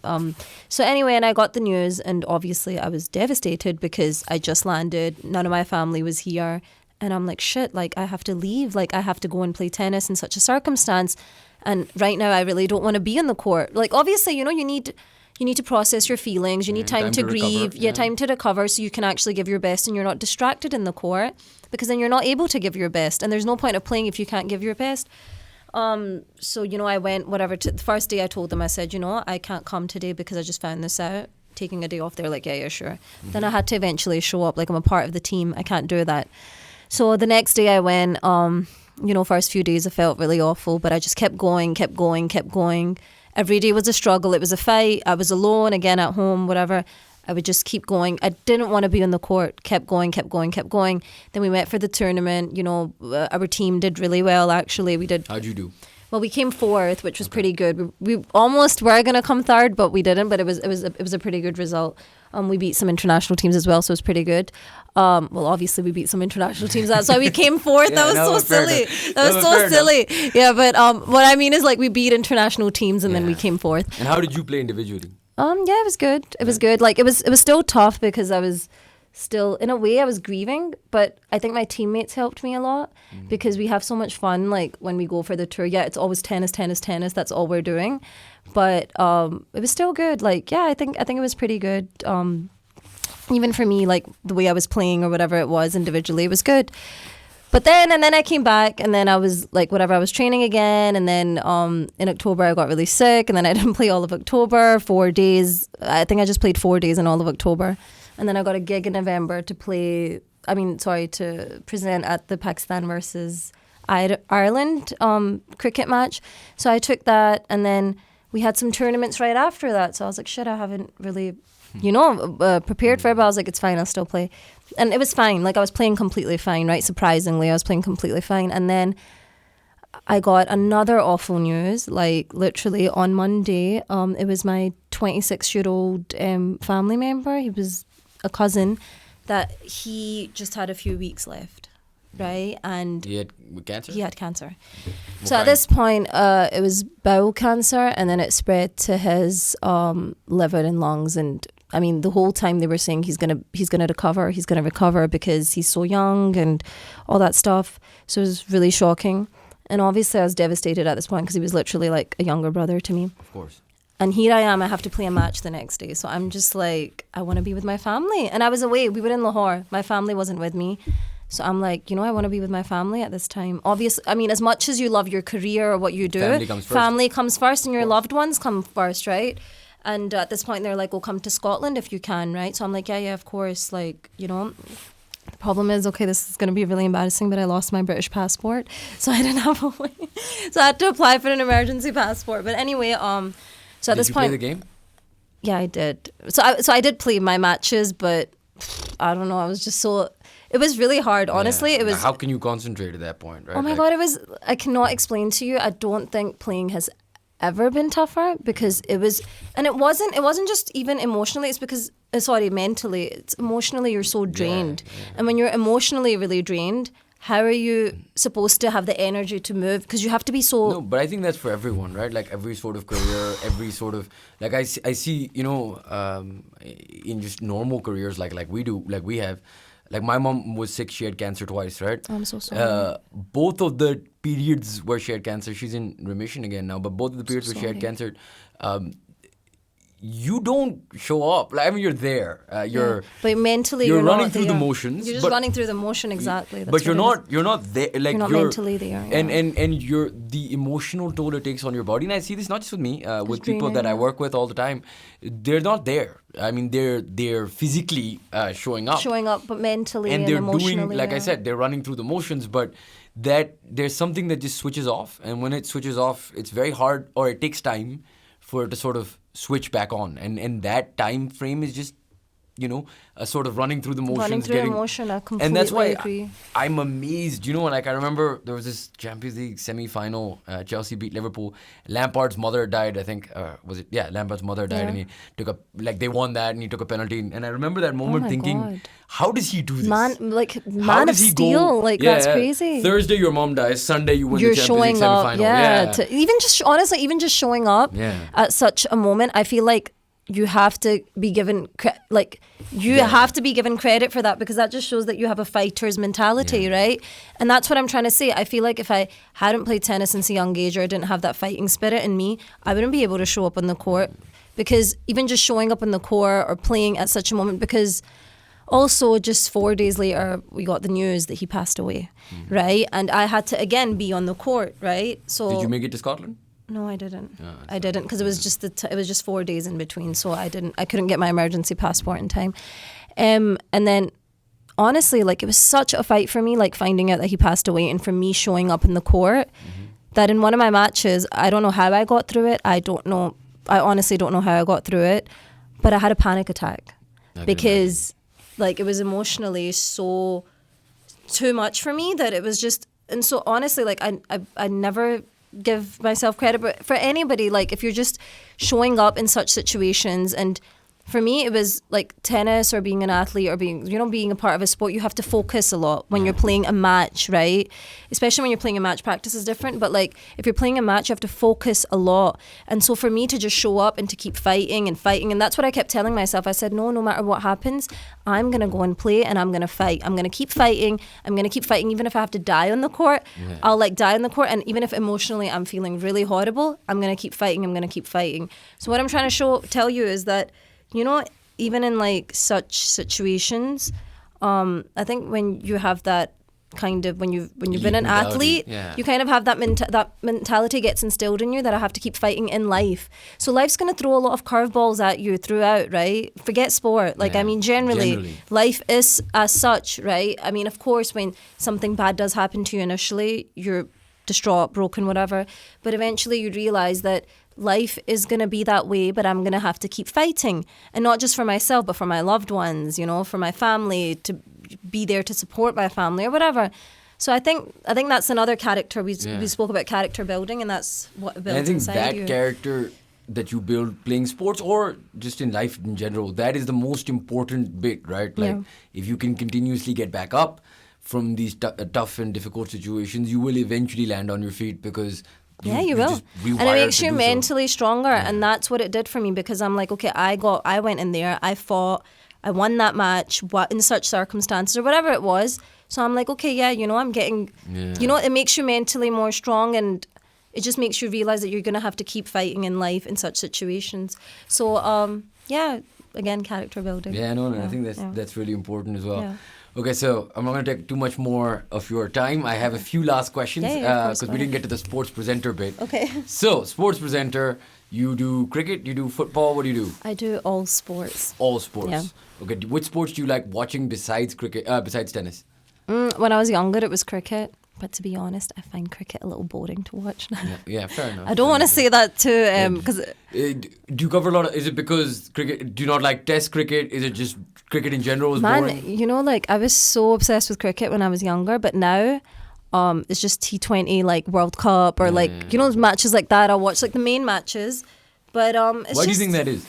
So anyway, and I got the news, and obviously I was devastated because I just landed. None of my family was here. And I'm like, shit, like I have to leave. Like I have to go and play tennis in such a circumstance. And right now I really don't want to be in the court. Like obviously, you need to process your feelings. You need time to grieve. recover, yeah. Time to recover so you can actually give your best and you're not distracted in the court, because then you're not able to give your best. And there's no point of playing if you can't give your best. So, I went, the first day I told them, I said, I can't come today because I just found this out. Taking a day off, they're like, yeah, sure. Then I had to eventually show up, like I'm a part of the team. I can't do that. So the next day I went, first few days I felt really awful, but I just kept going. Every day was a struggle. It was a fight. I was alone, again at home, whatever. I would just keep going. I didn't want to be on the court. Kept going. Then we went for the tournament. Our team did really well, actually. We did. How'd you do? Well, we came fourth, which was pretty good. We almost were going to come third, but we didn't. But it was a pretty good result. We beat some international teams as well, so it was pretty good. Well, obviously we beat some international teams. That's why we came fourth. Yeah, that was so silly. That was so fair silly. Yeah, but what I mean is like we beat international teams and then we came fourth. And how did you play individually? Yeah, it was good. It was good. Like it was still tough because I was still, in a way, I was grieving, but I think my teammates helped me a lot because we have so much fun. Like when we go for the tour, yeah, it's always tennis. That's all we're doing. But it was still good. Like, yeah, I think it was pretty good. Even for me, like the way I was playing or whatever it was individually, it was good. But then I came back and then I was like, whatever, I was training again. And then in October, I got really sick and then I didn't play all of October, 4 days. I think I just played 4 days in all of October. And then I got a gig in November to present at the Pakistan versus Ireland cricket match. So I took that and then we had some tournaments right after that. So I was like, shit, I haven't really, prepared for it. But I was like, it's fine, I'll still play. And it was fine. Like I was playing completely fine, right? Surprisingly, I was playing completely fine. And then I got another awful news, like literally on Monday. It was my 26-year-old family member. He was a cousin that he just had a few weeks left, right? And He had cancer? he had cancer. What So at kind? this point, it was bowel cancer, and then it spread to his liver and lungs. And I mean, the whole time they were saying he's gonna recover. He's gonna recover because he's so young and all that stuff. So it was really shocking. And obviously, I was devastated at this point because he was literally like a younger brother to me. Of course. And here I am, I have to play a match the next day. So I'm just like, I want to be with my family. And I was away. We were in Lahore. My family wasn't with me. So I'm like, I want to be with my family at this time. Obviously, I mean, as much as you love your career or what you do, Family comes first. and your loved ones come first, right? And at this point, they're like, well, come to Scotland if you can, right? So I'm like, yeah, of course. Like, The problem is, okay, this is going to be really embarrassing, but I lost my British passport. So I didn't have a way. So I had to apply for an emergency passport. But anyway, so at Did this you point, play the game? yeah, I did. So I did play my matches, but I don't know. I was just so. It was really hard. Honestly, Yeah. it was. How can you concentrate at that point, right? Oh my Like, god, it was. I cannot explain to you. I don't think playing has ever been tougher because it was, and it wasn't. It wasn't just even emotionally. It's because mentally. It's emotionally you're so drained, and when you're emotionally really drained, how are you supposed to have the energy to move? Because you have to be so. No, but I think that's for everyone, right? Like every sort of career, every sort of like I see in just normal careers like we have. Like my mom was sick; she had cancer twice, right? I'm so sorry. Both of the periods where she had cancer, she's in remission again now. But both of the periods where she had cancer, you don't show up. Like I mean, you're there. But mentally, you're you're running not through the there. motions. You're just but, running through the motion exactly. That's but you're what it is. not there. Like You're not mentally there, yeah. And you're the emotional toll it takes on your body. And I see this not just with me, with people that I work with all the time. They're not there. I mean, they're physically showing up. But mentally And and they're emotionally. doing, like I yeah. said, they're running through the motions, but that there's something that just switches off. And when it switches off, it's very hard, or it takes time for it to sort of switch back on. And that time frame is just a sort of running through the motions. Running through emotion, I completely and that's why agree. I'm amazed. Like I remember there was this Champions League semi-final. Chelsea beat Liverpool. Lampard's mother died. I think was it? Yeah, Lampard's mother died, and he took they won that, and he took a penalty. And I remember that moment thinking, God. how does he do this? Man of steel, that's crazy. Thursday your mom dies. Sunday you win You're the Champions League showing up, semi-final. even just showing up at such a moment, I feel like you have to be given have to be given credit for that, because that just shows that you have a fighter's mentality, right? And that's what I'm trying to say. I feel like if I hadn't played tennis since a young age, or I didn't have that fighting spirit in me, I wouldn't be able to show up on the court. Because even just showing up on the court or playing at such a moment, because also just 4 days later we got the news that he passed away, right? And I had to again be on the court, right? So did you make it to Scotland? No, I didn't. I didn't, because it was just it was just 4 days in between, so I couldn't get my emergency passport in time. And then honestly, like, it was such a fight for me, like, finding out that he passed away, and for me showing up in the court, that in one of my matches, I don't know how I got through it. I honestly don't know how I got through it, but I had a panic attack because like, it was emotionally so too much for me that it was just, and so honestly, like, I never give myself credit, but for anybody, like, if you're just showing up in such situations, and for me it was like tennis or being an athlete or being a part of a sport, you have to focus a lot when you're playing a match, right? Especially when you're playing a match, practice is different, but like, if you're playing a match, you have to focus a lot. And so for me to just show up and to keep fighting, and that's what I kept telling myself. I said, no matter what happens, I'm gonna go and play, and I'm gonna fight. I'm gonna keep fighting. Even if I have to die on the court, I'll like die on the court. And even if emotionally I'm feeling really horrible, I'm gonna keep fighting. So what I'm trying to tell you is that, even in like such situations, I think when you have that kind of, when you've been an athlete, you kind of have that mentality gets instilled in you that I have to keep fighting in life. So life's going to throw a lot of curveballs at you throughout, right? Forget sport. Like, I mean, generally, life is as such, right? I mean, of course, when something bad does happen to you initially, you're distraught, broken, whatever. But eventually you realize that life is going to be that way, but I'm going to have to keep fighting. And not just for myself, but for my loved ones, for my family, to be there to support my family or whatever. So I think that's another character. We spoke about character building, and that's what builds inside you. And I think that character that you build playing sports or just in life in general, that is the most important bit, right? Like, if you can continuously get back up from these tough and difficult situations, you will eventually land on your feet, because you will. And it makes you mentally stronger. And that's what it did for me, because I'm like, okay, I went in there, I fought, I won that match in such circumstances or whatever it was. So I'm like, okay, I'm getting, it makes you mentally more strong, and it just makes you realize that you're going to have to keep fighting in life in such situations. So, again, character building. I think that's really important as well. Yeah. Okay, so I'm not going to take too much more of your time. I have a few last questions because we didn't get to the sports presenter bit. Okay. So, sports presenter, you do cricket, you do football, what do you do? I do all sports. All sports. Yeah. Okay, which sports do you like watching besides cricket? Besides tennis? When I was younger, it was cricket. But to be honest, I find cricket a little boring to watch now. Yeah, fair enough. I don't want to say that too, because... do you cover a lot of... Is it because cricket... Do you not like test cricket? Is it just cricket in general is boring? Like, I was so obsessed with cricket when I was younger, but now it's just T20, like World Cup, or matches like that. I'll watch, like, the main matches. But it's Why do you think that is?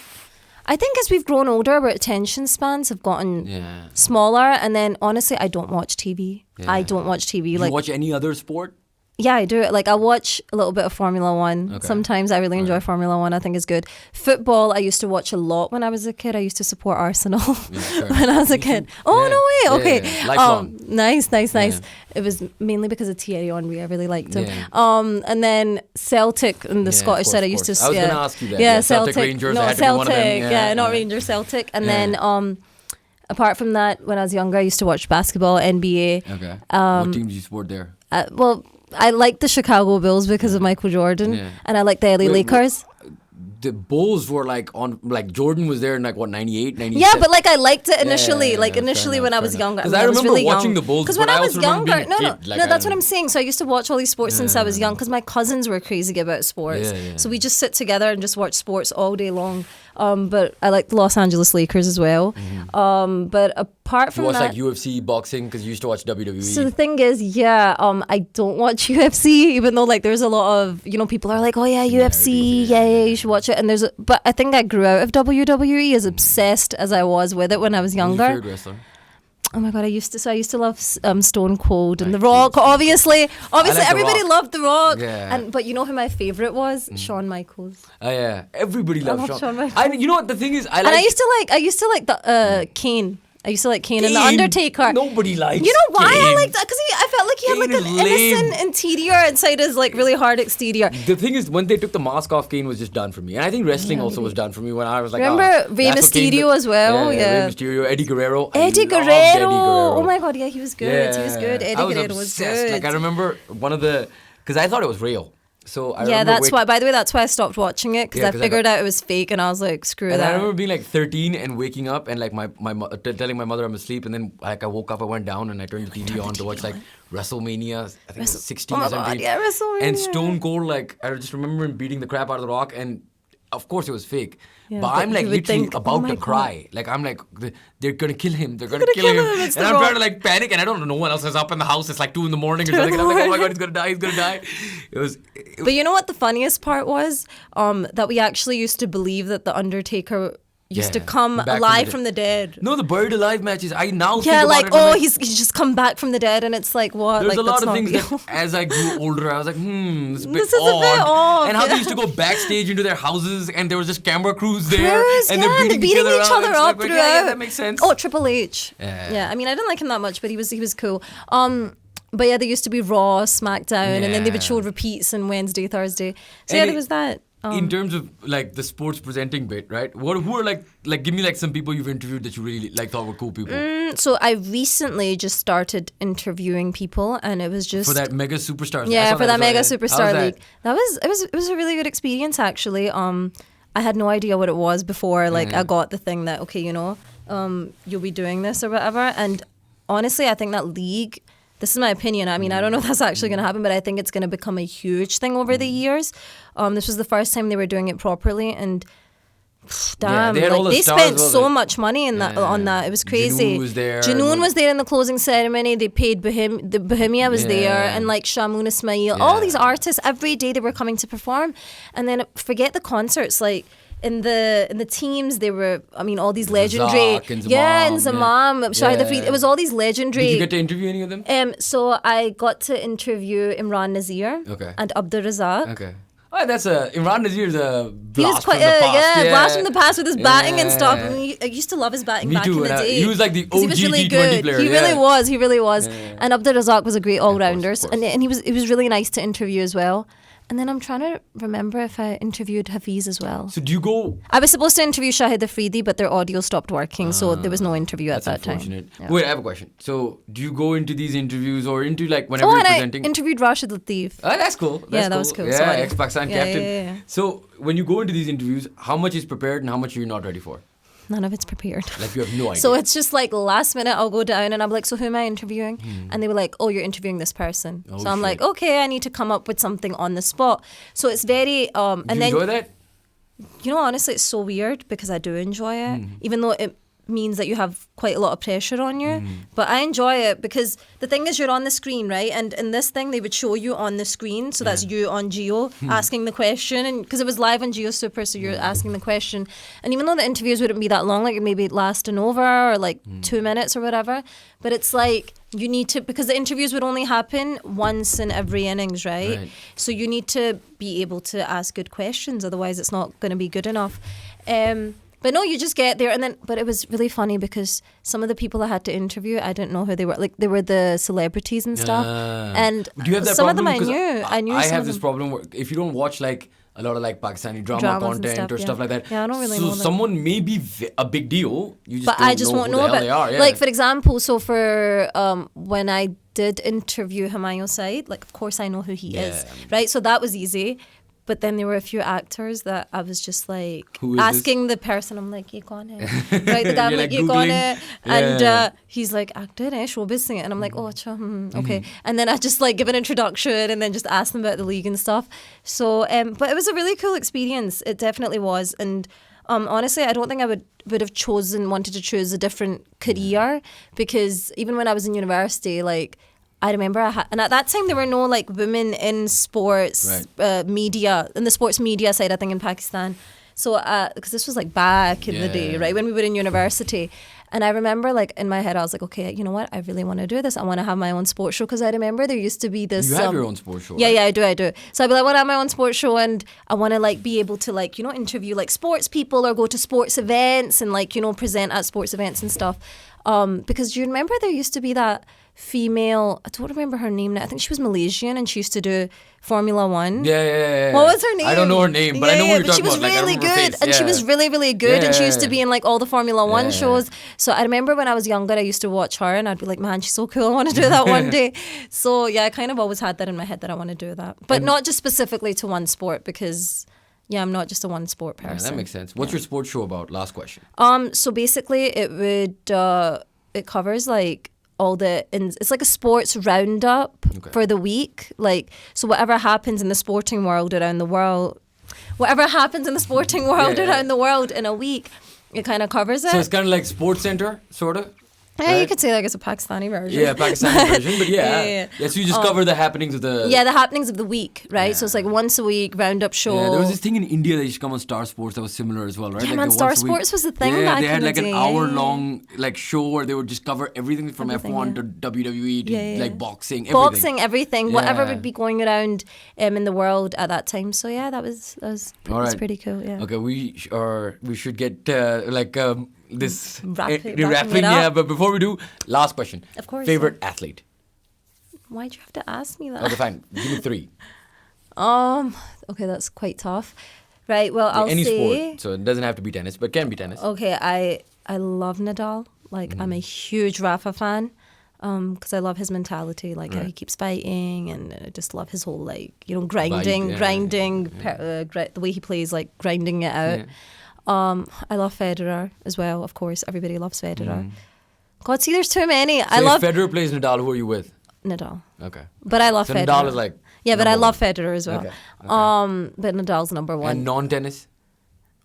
I think as we've grown older, our attention spans have gotten smaller. And then, honestly, I don't watch TV. I don't watch TV. Do you watch any other sport? Yeah, I do. Like, I watch a little bit of Formula One. Okay. Sometimes I really enjoy Formula One. I think it's good. Football, I used to watch a lot when I was a kid. I used to support Arsenal when I was a kid. Oh, no way. Okay. Lifelong. Nice. It was mainly because of Thierry Henry. I really liked him. And then Celtic and the Scottish side, I used to... I was going to ask you that. Yeah, Celtic Rangers. No, I had Celtic. To be one of them. Not Rangers, Celtic. And then... apart from that, when I was younger, I used to watch basketball, NBA. Okay. What team do you support there? I like the Chicago Bulls because of Michael Jordan, and I like the LA Lakers. the Bulls were like on, like Jordan was there in like what, 98, 97? Yeah, but like I liked it initially. Yeah, like fair initially enough, when I fair was enough. younger. 'Cause I I was remember really watching young. the Bulls, Because but when I I was also remember younger, being a no, kid, like, no, I that's what don't- I'm saying. So I used to watch all these sports since I was young because my cousins were crazy about sports. Yeah, yeah. So we just sit together and just watch sports all day long. But I like the Los Angeles Lakers as well. But apart You from watch that, like UFC, boxing, because you used to watch WWE. so the thing is, I don't watch UFC, even though like there's a lot of, people are like, oh yeah, UFC, yeah, you should watch it. And but I think I grew out of WWE as obsessed as I was with it when I was Who's your younger. favorite wrestler? Oh my god, I used to love Stone Cold and The Right, Rock. Stone Cold. Obviously, like The everybody Rock. loved The Rock. Yeah. But you know who my favorite was? Shawn Michaels. Oh yeah, everybody loves love Shawn. Shawn Michaels. You know what the thing is? I And I used to like the Kane. I used to like Kane and The Kane. Undertaker. Nobody likes. You know why I Kane. liked that? Because I felt like he had Kane like an is lame. innocent interior inside his like really hard exterior. The thing is, when they took the mask off, Kane was just done for me. And I think wrestling also was done for me when I was like, Remember oh, Rey that's what Kane Mysterio did. as well? Yeah. Rey Mysterio, Eddie Guerrero. I Eddie loved Guerrero. Eddie Guerrero. Oh my god, yeah, he was good. He was good. Eddie I was Guerrero was obsessed. good. Like I remember one of the, because I thought it was real. So I Yeah, remember that's why. By the way, that's why I stopped watching it because Yeah, I 'cause I figured out it was fake, and I was like, screw And that. I remember being like 13 and waking up and like telling my mother I'm asleep, and then like I woke up, I went down and I turned the TV on to watch like WrestleMania. I think it was 16 Oh my or something. god, yeah, WrestleMania. And Stone Cold, like I just remember him beating the crap out of The Rock, and of course it was fake. Yeah, but but I'm like you would literally think, oh about my to God. cry. Like I'm like, they're gonna kill him. They're gonna gonna kill kill him. him, it's And The I'm trying Rock. to like panic, and I don't know. No one else is up in the house. It's like 2 a.m. or something. And I'm like, oh my god, he's gonna die. He's gonna die. It was. But you know what the funniest part was? That we actually used to believe that the Undertaker used to Yeah, come back alive from the dead. No, the buried alive matches. I now think Yeah, about like it, and I'm like, he's just come back from the dead, and it's like what? There's like, a lot that's of not things real. that as I grew older, I was like, this is a bit This is a bit odd. off, And how yeah. they used to go backstage into their houses and there was just camera crews there. Crews, and yeah, they're beating, each other each other It's up like, throughout. yeah, that makes sense. Oh, Triple H. Yeah. I mean, I didn't like him that much, but he was cool. But yeah, there used to be Raw, SmackDown, and then they would show Yeah. repeats on Wednesday, Thursday. So And yeah, there was that. In terms of like the sports presenting bit, right? Who are like give me like some people you've interviewed that you really like thought were cool people So I recently just started interviewing people, and it was just for that mega superstars. I yeah, saw for that as well, mega yeah. superstar How was league. It was a really good experience actually. I had no idea what it was before like I got the thing that okay, you'll be doing this or whatever. And honestly, I think that league. This is my opinion. I mean, I don't know if that's actually going to happen, but I think it's going to become a huge thing over the years. This was the first time they were doing it properly, and damn, they had all the they stars, spent wasn't so it? much money in that on that. It was crazy. Junoon was there. Junoon was there in the closing ceremony. They paid Bohemia was there, Yeah. and like Shamoon Ismail. All Yeah. these artists every day they were coming to perform, and then forget the concerts like. In the teams, they were. I mean, all these legendary. Razak and yeah, and Zamam, Zamam, Shahid yeah. Afridi. It was all these legendary. Did you get to interview any of them? So I got to interview Imran Nazir Okay. and Abdul Razak. Okay. Oh, that's Imran Nazir is a He was blast quite from the past. blast from the past with his batting and stuff. Yeah. And I used to love his batting Me back too, in the and day. he was like the 'Cause he was OG really T20 good. player, He really yeah. was. He really was. Yeah, yeah. And Abdul Razak was a great all rounders, of course. and he was really nice to interview as well. And then I'm trying to remember if I interviewed Hafiz as well. So do you go? I was supposed to interview Shahid Afridi, but their audio stopped working, so there was no interview at That's that unfortunate. time. Yeah. Wait, I have a question. So do you go into these interviews or into like whenever Oh, you're and I presenting? interviewed Rashid Latif. That's cool. That's Yeah, that was cool. Yeah, Sorry. ex-Pakistan Yeah, captain. yeah, yeah. So when you go into these interviews, how much is prepared and how much are you not ready for? None of it's prepared. Like you have no idea. So it's just like last minute I'll go down and I'm like, so who am I interviewing? And they were like, oh, you're interviewing this person. Oh, so I'm shit. like, okay, I need to come up with something on the spot. So it's very do and you then enjoy that? honestly it's so weird because I do enjoy it, even though it means that you have quite a lot of pressure on you. But I enjoy it because the thing is you're on the screen, right? And in this thing they would show you on the screen, so that's you on Geo asking the question, and because it was live on Geo Super, so you're asking the question. And even though the interviews wouldn't be that long, like maybe last an over or like 2 minutes or whatever, but it's like you need to, because the interviews would only happen once in every innings, right? So you need to be able to ask good questions, otherwise it's not going to be good enough. But no, you just get there, and then. But it was really funny because some of the people I had to interview, I didn't know who they were. Like they were the celebrities and stuff, and Do you have that some problem? of them I 'Cause knew. I knew. I some have of this them. problem where if you don't watch like a lot of like Pakistani drama Dramas and content stuff, or yeah. stuff like that, Yeah, I don't really so know them. someone may be a big deal. You just But don't I just know won't who know the hell about. they are. Yeah. Like for example, so for when I did interview Humayun Saeed, like of course I know who he is, I mean- right? So that was easy. But then there were a few actors that I was just like Who is asking the person, I'm like, ye kaun hai? Right, the guy, I'm You're like, like ye kaun Googling. hai? And Yeah. he's like, actor hai, showbiz singer. And I'm like, oh, acha, okay. And then I just like give an introduction and then just ask them about the league and stuff. So, but it was a really cool experience. It definitely was. And honestly, I don't think I would have wanted to choose a different career, because even when I was in university, like, I remember and at that time there were no like women in sports media, in the sports media side, I think, in Pakistan. So because this was like back in the day, right, when we were in university. And I remember like in my head I was like, okay, you know what, I really want to do this. I want to have my own sports show, because I remember there used to be this. You have your own sports show. Yeah, right? yeah, I do. So I'd be like, I want to have my own sports show, and I want to like be able to like, you know, interview like sports people or go to sports events and like, you know, present at sports events and stuff. Because do you remember there used to be that female, I don't remember her name now, I think she was Malaysian and she used to do Formula One. Yeah. What was her name? I don't know her name, but I know what you're but she talking was about. really Like, I remember her good, face. and she was really, really good, and she used to be in like all the Formula One Yeah. shows. So I remember when I was younger, I used to watch her, and I'd be like, man, she's so cool. I want to do that one day. So yeah, I kind of always had that in my head that I want to do that, but not just specifically to one sport, because I'm not just a one sport person. Yeah, that makes sense. What's your sports show about? Last question. So basically, it would it covers like it's like a sports roundup for the week. Like, so whatever happens in the sporting world around the world, around the world in a week, it kind of covers it. So it's kind of like Sports Center, sort of. Yeah, right? you could say like it's a Pakistani version. Yeah, Pakistani version, but Yeah. so you just cover the happenings of the. Yeah, the happenings of the week, right? Yeah. So it's like once a week roundup show. Yeah, there was this thing in India that used to come on Star Sports that was similar as well, right? Yeah, like man, the Star once a week- Sports was the thing Yeah, back they had in the like an day. hour-long like show where they would just cover everything from Everything, F1 yeah. to WWE to like boxing, everything. Boxing, everything, whatever Yeah. would be going around in the world at that time. So yeah, that was All right. pretty cool. Yeah. Okay, we should get this Wrapping it wrapping. up. Yeah, but before we do, last question. Of course, Favorite athlete? Why'd you have to ask me that? Okay, fine. Give me 3. Okay, that's quite tough. Right, well, I'll Any say... sport, so it doesn't have to be tennis, but can be tennis. Okay, I love Nadal. Like, I'm a huge Rafa fan, because I love his mentality, like how he keeps fighting, and I just love his whole, like, you know, grinding, the way he plays, like, grinding it out. I love Federer as well, of course. Everybody loves Federer. God, see, there's too many. So I love if Federer plays Nadal, who are you with? Nadal. Okay. But I love So Federer. Nadal is like Yeah, but I number love one. Federer as well. Okay. But Nadal's number one. And non-tennis?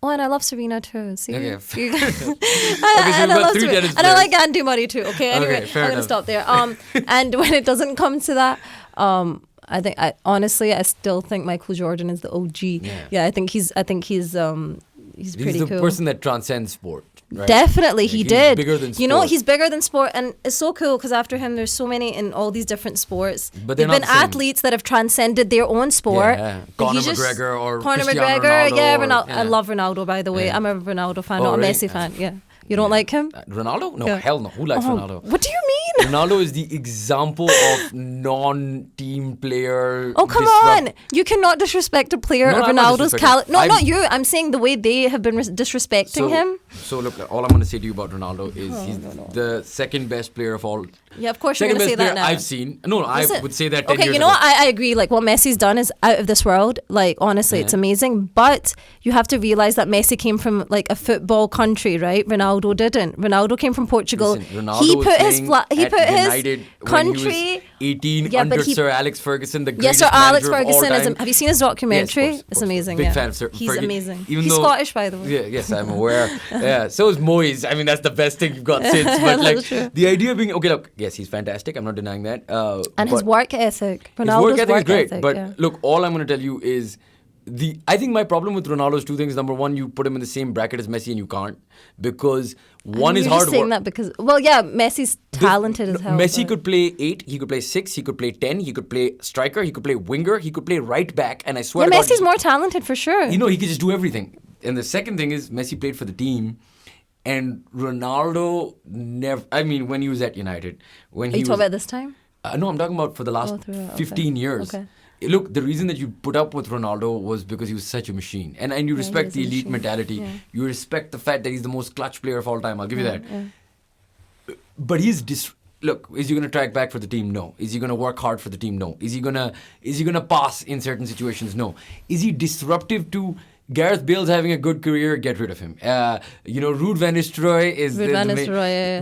Oh, and I love Serena too. See, Okay. You- so and we've I got love 3 Serena. tennis And I players. like Andy Murray too. Okay, anyway, Okay, fair I'm gonna enough. stop there. And when it doesn't come to that, honestly, I still think Michael Jordan is the OG. Yeah, I think he's He's pretty the cool. person that transcends sport. Right? Definitely, Like, he he's did. bigger than You know, sport. he's bigger than sport, and it's so cool because after him, there's so many in all these different sports. But they're There've not been the same. athletes that have transcended their own sport. Yeah. Like, Conor he's just- McGregor or Conor Cristiano McGregor. Ronaldo Yeah, or- Ronaldo. yeah. I love Ronaldo, by the way. Yeah. I'm a Ronaldo fan, Oh, not a really? Messi fan. Yeah, you don't like him? Ronaldo? No, Yeah. hell no. Who likes Ronaldo? What do you mean? Ronaldo is the example of non-team player. Oh, come on. You cannot disrespect a player No, of I'm not Ronaldo's disrespecting. caliber. No, I'm- not you. I'm saying the way they have been disrespecting him. So look, all I'm going to say to you about Ronaldo is he's the second best player of all. Yeah, of course you're Second going to best say player that now. I've seen. No, I Listen, would say that 10 okay, years you know ago. what? I agree. Like, what Messi's done is out of this world. Like, honestly, it's amazing. But you have to realize that Messi came from, like, a football country, right? Ronaldo didn't. Ronaldo came from Portugal. Listen, Ronaldo he was put his playing he at put his United when he country. was 18 Yeah, under but he- Sir Alex Ferguson, the Yeah, greatest Sir Alex manager of all Ferguson is. time. Have you seen his documentary? Yes, of course, It's of course. amazing. Big yeah. fan of Sir He's Fergie. amazing. Even He's though- Scottish, by the way. Yeah, yes, I'm aware. Yeah, so is Moyes. I mean, that's the best thing you've got since. But like That's true. the idea being okay. Look, yes, he's fantastic. I'm not denying that. And his but work ethic. his Ronaldo's work ethic is great. ethic, But yeah. look, all I'm going to tell you is I think my problem with Ronaldo is 2 things. Number one, you put him in the same bracket as Messi, and you can't because one is You're hard just saying work. that because, well, yeah, Messi's talented as hell. Messi but- could play 8, he could play 6, he could play 10, he could play striker, he could play winger, he could play right back, and I swear Yeah, to God, Messi's more talented for sure. he could just do everything. And the second thing is Messi played for the team, and Ronaldo never. I mean, when he was at United, when Are he you was, talking about this time? no, I'm talking about for the last throughout, okay. 15 years. Okay. Look, the reason that you put up with Ronaldo was because he was such a machine. And you respect was the a elite machine. mentality. Yeah. You respect the fact that he's the most clutch player of all time. I'll give you that. Yeah. But look, is he going to track back for the team? No. Is he going to work hard for the team? No. Is he going to pass in certain situations? No. Is he disruptive to Gareth Bale's having a good career? Get rid of him. Ruud van Nistelrooy is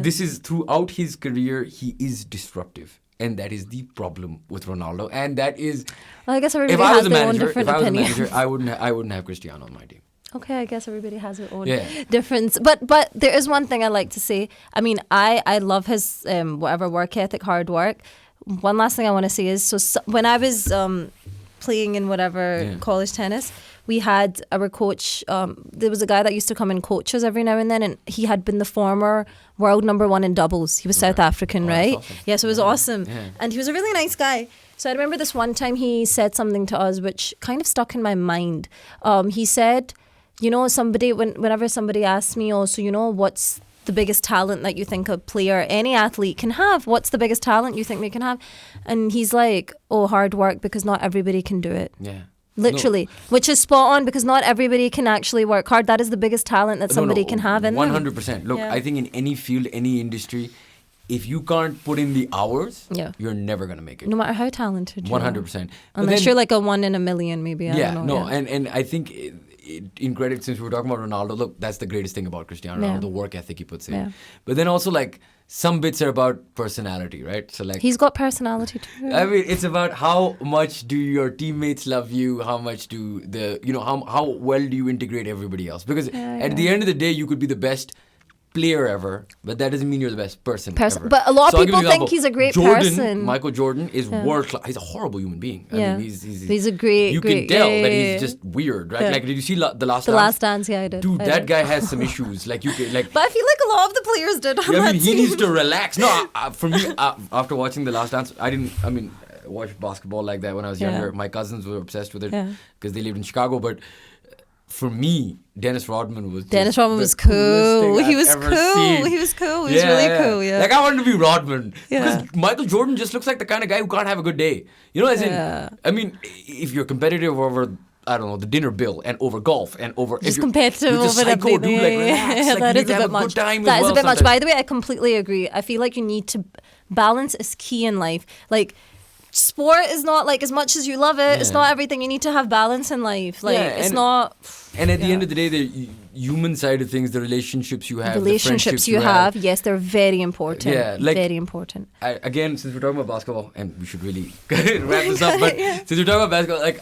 this is throughout his career, he is disruptive. And that is the problem with Ronaldo. And that is... Well, I guess everybody has their own different opinions. If I was a manager, I wouldn't have Cristiano on my team. Okay, I guess everybody has their own difference. But there is one thing I like to say. I mean, I love his whatever work ethic, hard work. One last thing I want to say is, so when I was playing in whatever college tennis, we had our coach, there was a guy that used to come and coach us every now and then, and he had been the former world #1 in doubles. He was South African, right? Awesome. Yeah, so it was awesome. Yeah. And he was a really nice guy. So I remember this one time he said something to us which kind of stuck in my mind. He said, whenever somebody asks me, what's the biggest talent that you think a player, any athlete can have? What's the biggest talent you think they can have? And he's like, hard work, because not everybody can do it. Yeah. Literally, which is spot on, because not everybody can actually work hard. That is the biggest talent that somebody can have in 100%. Look, I think in any field, any industry, if you can't put in the hours, you're never going to make it. No matter how talented you 100%. Unless you're like a 1 in a million, maybe. I don't know. And I think in credit, since we were talking about Ronaldo, look, that's the greatest thing about Cristiano Ronaldo, the work ethic he puts in. Yeah. But then also, like, some bits are about personality, right? So, like, he's got personality too. I mean, it's about how much do your teammates love you, how much do how well do you integrate everybody else? Because at the end of the day, you could be the best player ever, but that doesn't mean you're the best person ever. But a lot of people think he's a great person. Michael Jordan is world class. He's a horrible human being. I mean, he's a great. You can tell that he's just weird, right? Like, did you see the Last Dance? The Last Dance, yeah, I did. Dude, that guy has some issues. Like, you can, like. But I feel like a lot of the players did. I mean, he needs to relax. No, for me, after watching the Last Dance, I watched basketball like that when I was younger. My cousins were obsessed with it because they lived in Chicago, but. For me, Dennis Rodman was cool. He was cool. He was cool. He was really cool. Yeah. Like, I wanted to be Rodman because Michael Jordan just looks like the kind of guy who can't have a good day. I mean, if you're competitive over, I don't know, the dinner bill and over golf and over just competitive over psycho dude, like, relax. Like, that you is need a to bit have much. Good time that as is well a bit much. sometimes. By the way, I completely agree. I feel like you need to balance is key in life. Like, sport is not like, as much as you love it, it's not everything. You need to have balance in life. Like, it's not. And at the end of the day, the human side of things, the relationships you have, relationships you have, yes, they're very important. Yeah, like, very important. Again, since we're talking about basketball, and we should really wrap this up, but since we're talking about basketball, like,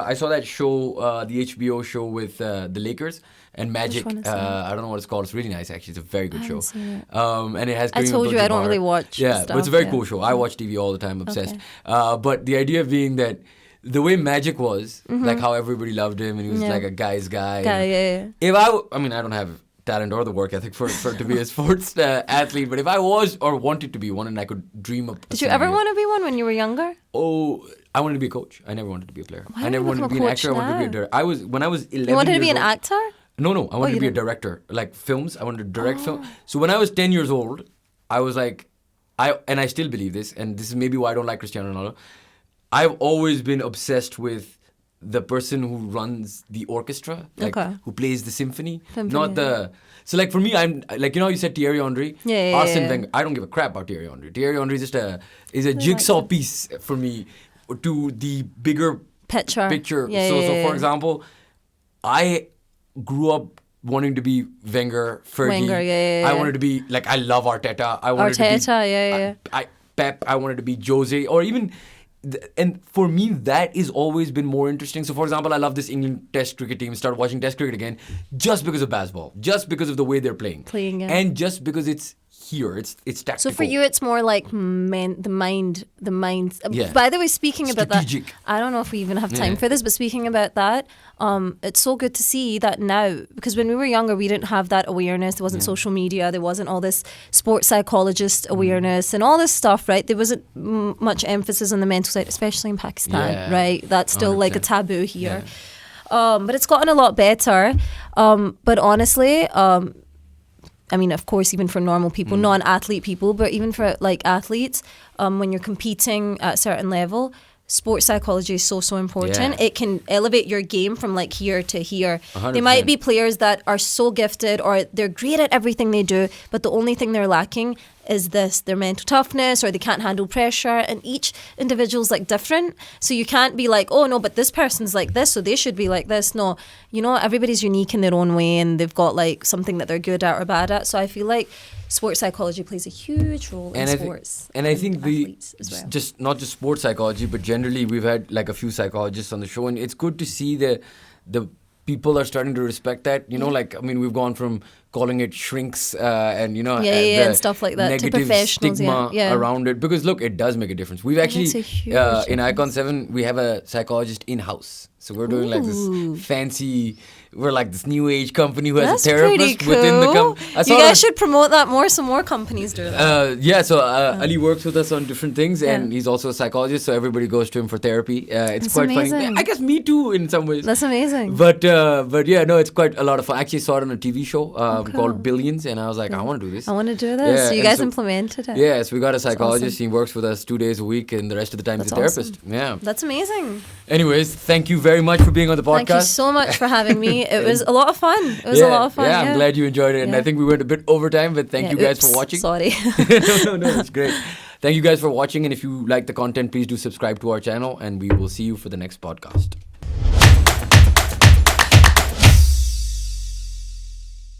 I saw that show, the HBO show with the Lakers and Magic. I don't know what it's called. It's really nice, actually. It's a very good show. And it has. I told you I don't really watch. Yeah, stuff, but it's a very cool show. I watch TV all the time, obsessed. Okay. But the idea being that the way Magic was, like how everybody loved him, and he was like a guy's guy. If I don't have talent or the work ethic for to be a sports athlete, but if I was or wanted to be one, and I could dream up. Did you ever want to be one when you were younger? Oh, I wanted to be a coach. I never wanted to be a player. Why I never wanted to be an actor. I wanted to be a director. When I was 11 You wanted to be years an old, actor? No. I wanted to be a director, like films. I wanted to direct film. So when I was 10 years old, I was like, I still believe this, and this is maybe why I don't like Cristiano Ronaldo. I've always been obsessed with the person who runs the orchestra, like who plays the symphony, not the. So, like, for me, I'm like, you said Thierry Henry, Arsene Wenger. I don't give a crap about Thierry Henry. Thierry Henry is just a jigsaw piece for me to the bigger picture. So for example, I grew up wanting to be Wenger, Fergie. I wanted to be, like, I love Arteta. I wanted to be Pep. I wanted to be Jose, or even. And for me, that has always been more interesting. So, for example, I love this England Test cricket team. Started watching Test cricket again, just because of basketball, just because of the way they're playing, and just because it's here. It's tactical. So for you, it's more like the mind. By the way, speaking about that, I don't know if we even have time for this, but speaking about that, it's so good to see that now, because when we were younger, we didn't have that awareness. There wasn't social media. There wasn't all this sports psychologist awareness and all this stuff, right? There wasn't much emphasis on the mental side, especially in Pakistan, right? That's still 100%. Like a taboo here. But it's gotten a lot better. But honestly, I mean, of course, even for normal people, non-athlete people, but even for like athletes, when you're competing at a certain level, sports psychology is so important. Yeah. It can elevate your game from like here to here. 100%. They might be players that are so gifted or they're great at everything they do, but the only thing they're lacking is their mental toughness, or they can't handle pressure, and each individual's like different. So you can't be like, oh no, but this person's like this, so they should be like this. No, everybody's unique in their own way, and they've got like something that they're good at or bad at. So I feel like sports psychology plays a huge role in sports. I think athletes as well. just not just sports psychology, but generally we've had like a few psychologists on the show, and it's good to see the people are starting to respect that. Like, I mean, we've gone from calling it shrinks and and stuff like that, to negative professionals, stigma around it, because look, it does make a difference. We've actually makes a huge in difference. Icon 7 we have a psychologist in house, so we're doing like this fancy. We're like this new age company who has That's a therapist pretty cool. within the company. You guys should promote that more, so more companies do that. So Ali works with us on different things, and he's also a psychologist, so everybody goes to him for therapy. It's That's quite amazing. funny. I guess me too in some ways. That's amazing. But yeah, no, it's quite a lot of fun. I actually saw it on a TV show called Billions, and I was like, I want to do this. I want to do this. Yeah, so you and guys so- implemented it. Yeah, so we got a psychologist. awesome. He works with us 2 days a week, and the rest of the time he's a That's therapist. awesome. Yeah. That's amazing. Anyways, thank you very much for being on the podcast. Thank you so much for having me. It was a lot of fun. It was a lot of fun. Yeah, I'm glad you enjoyed it, and Yeah. I think we went a bit over time, but thank Yeah, you guys for oops, watching. Sorry. No, it's great. Thank you guys for watching, and if you like the content, please do subscribe to our channel, and we will see you for the next podcast.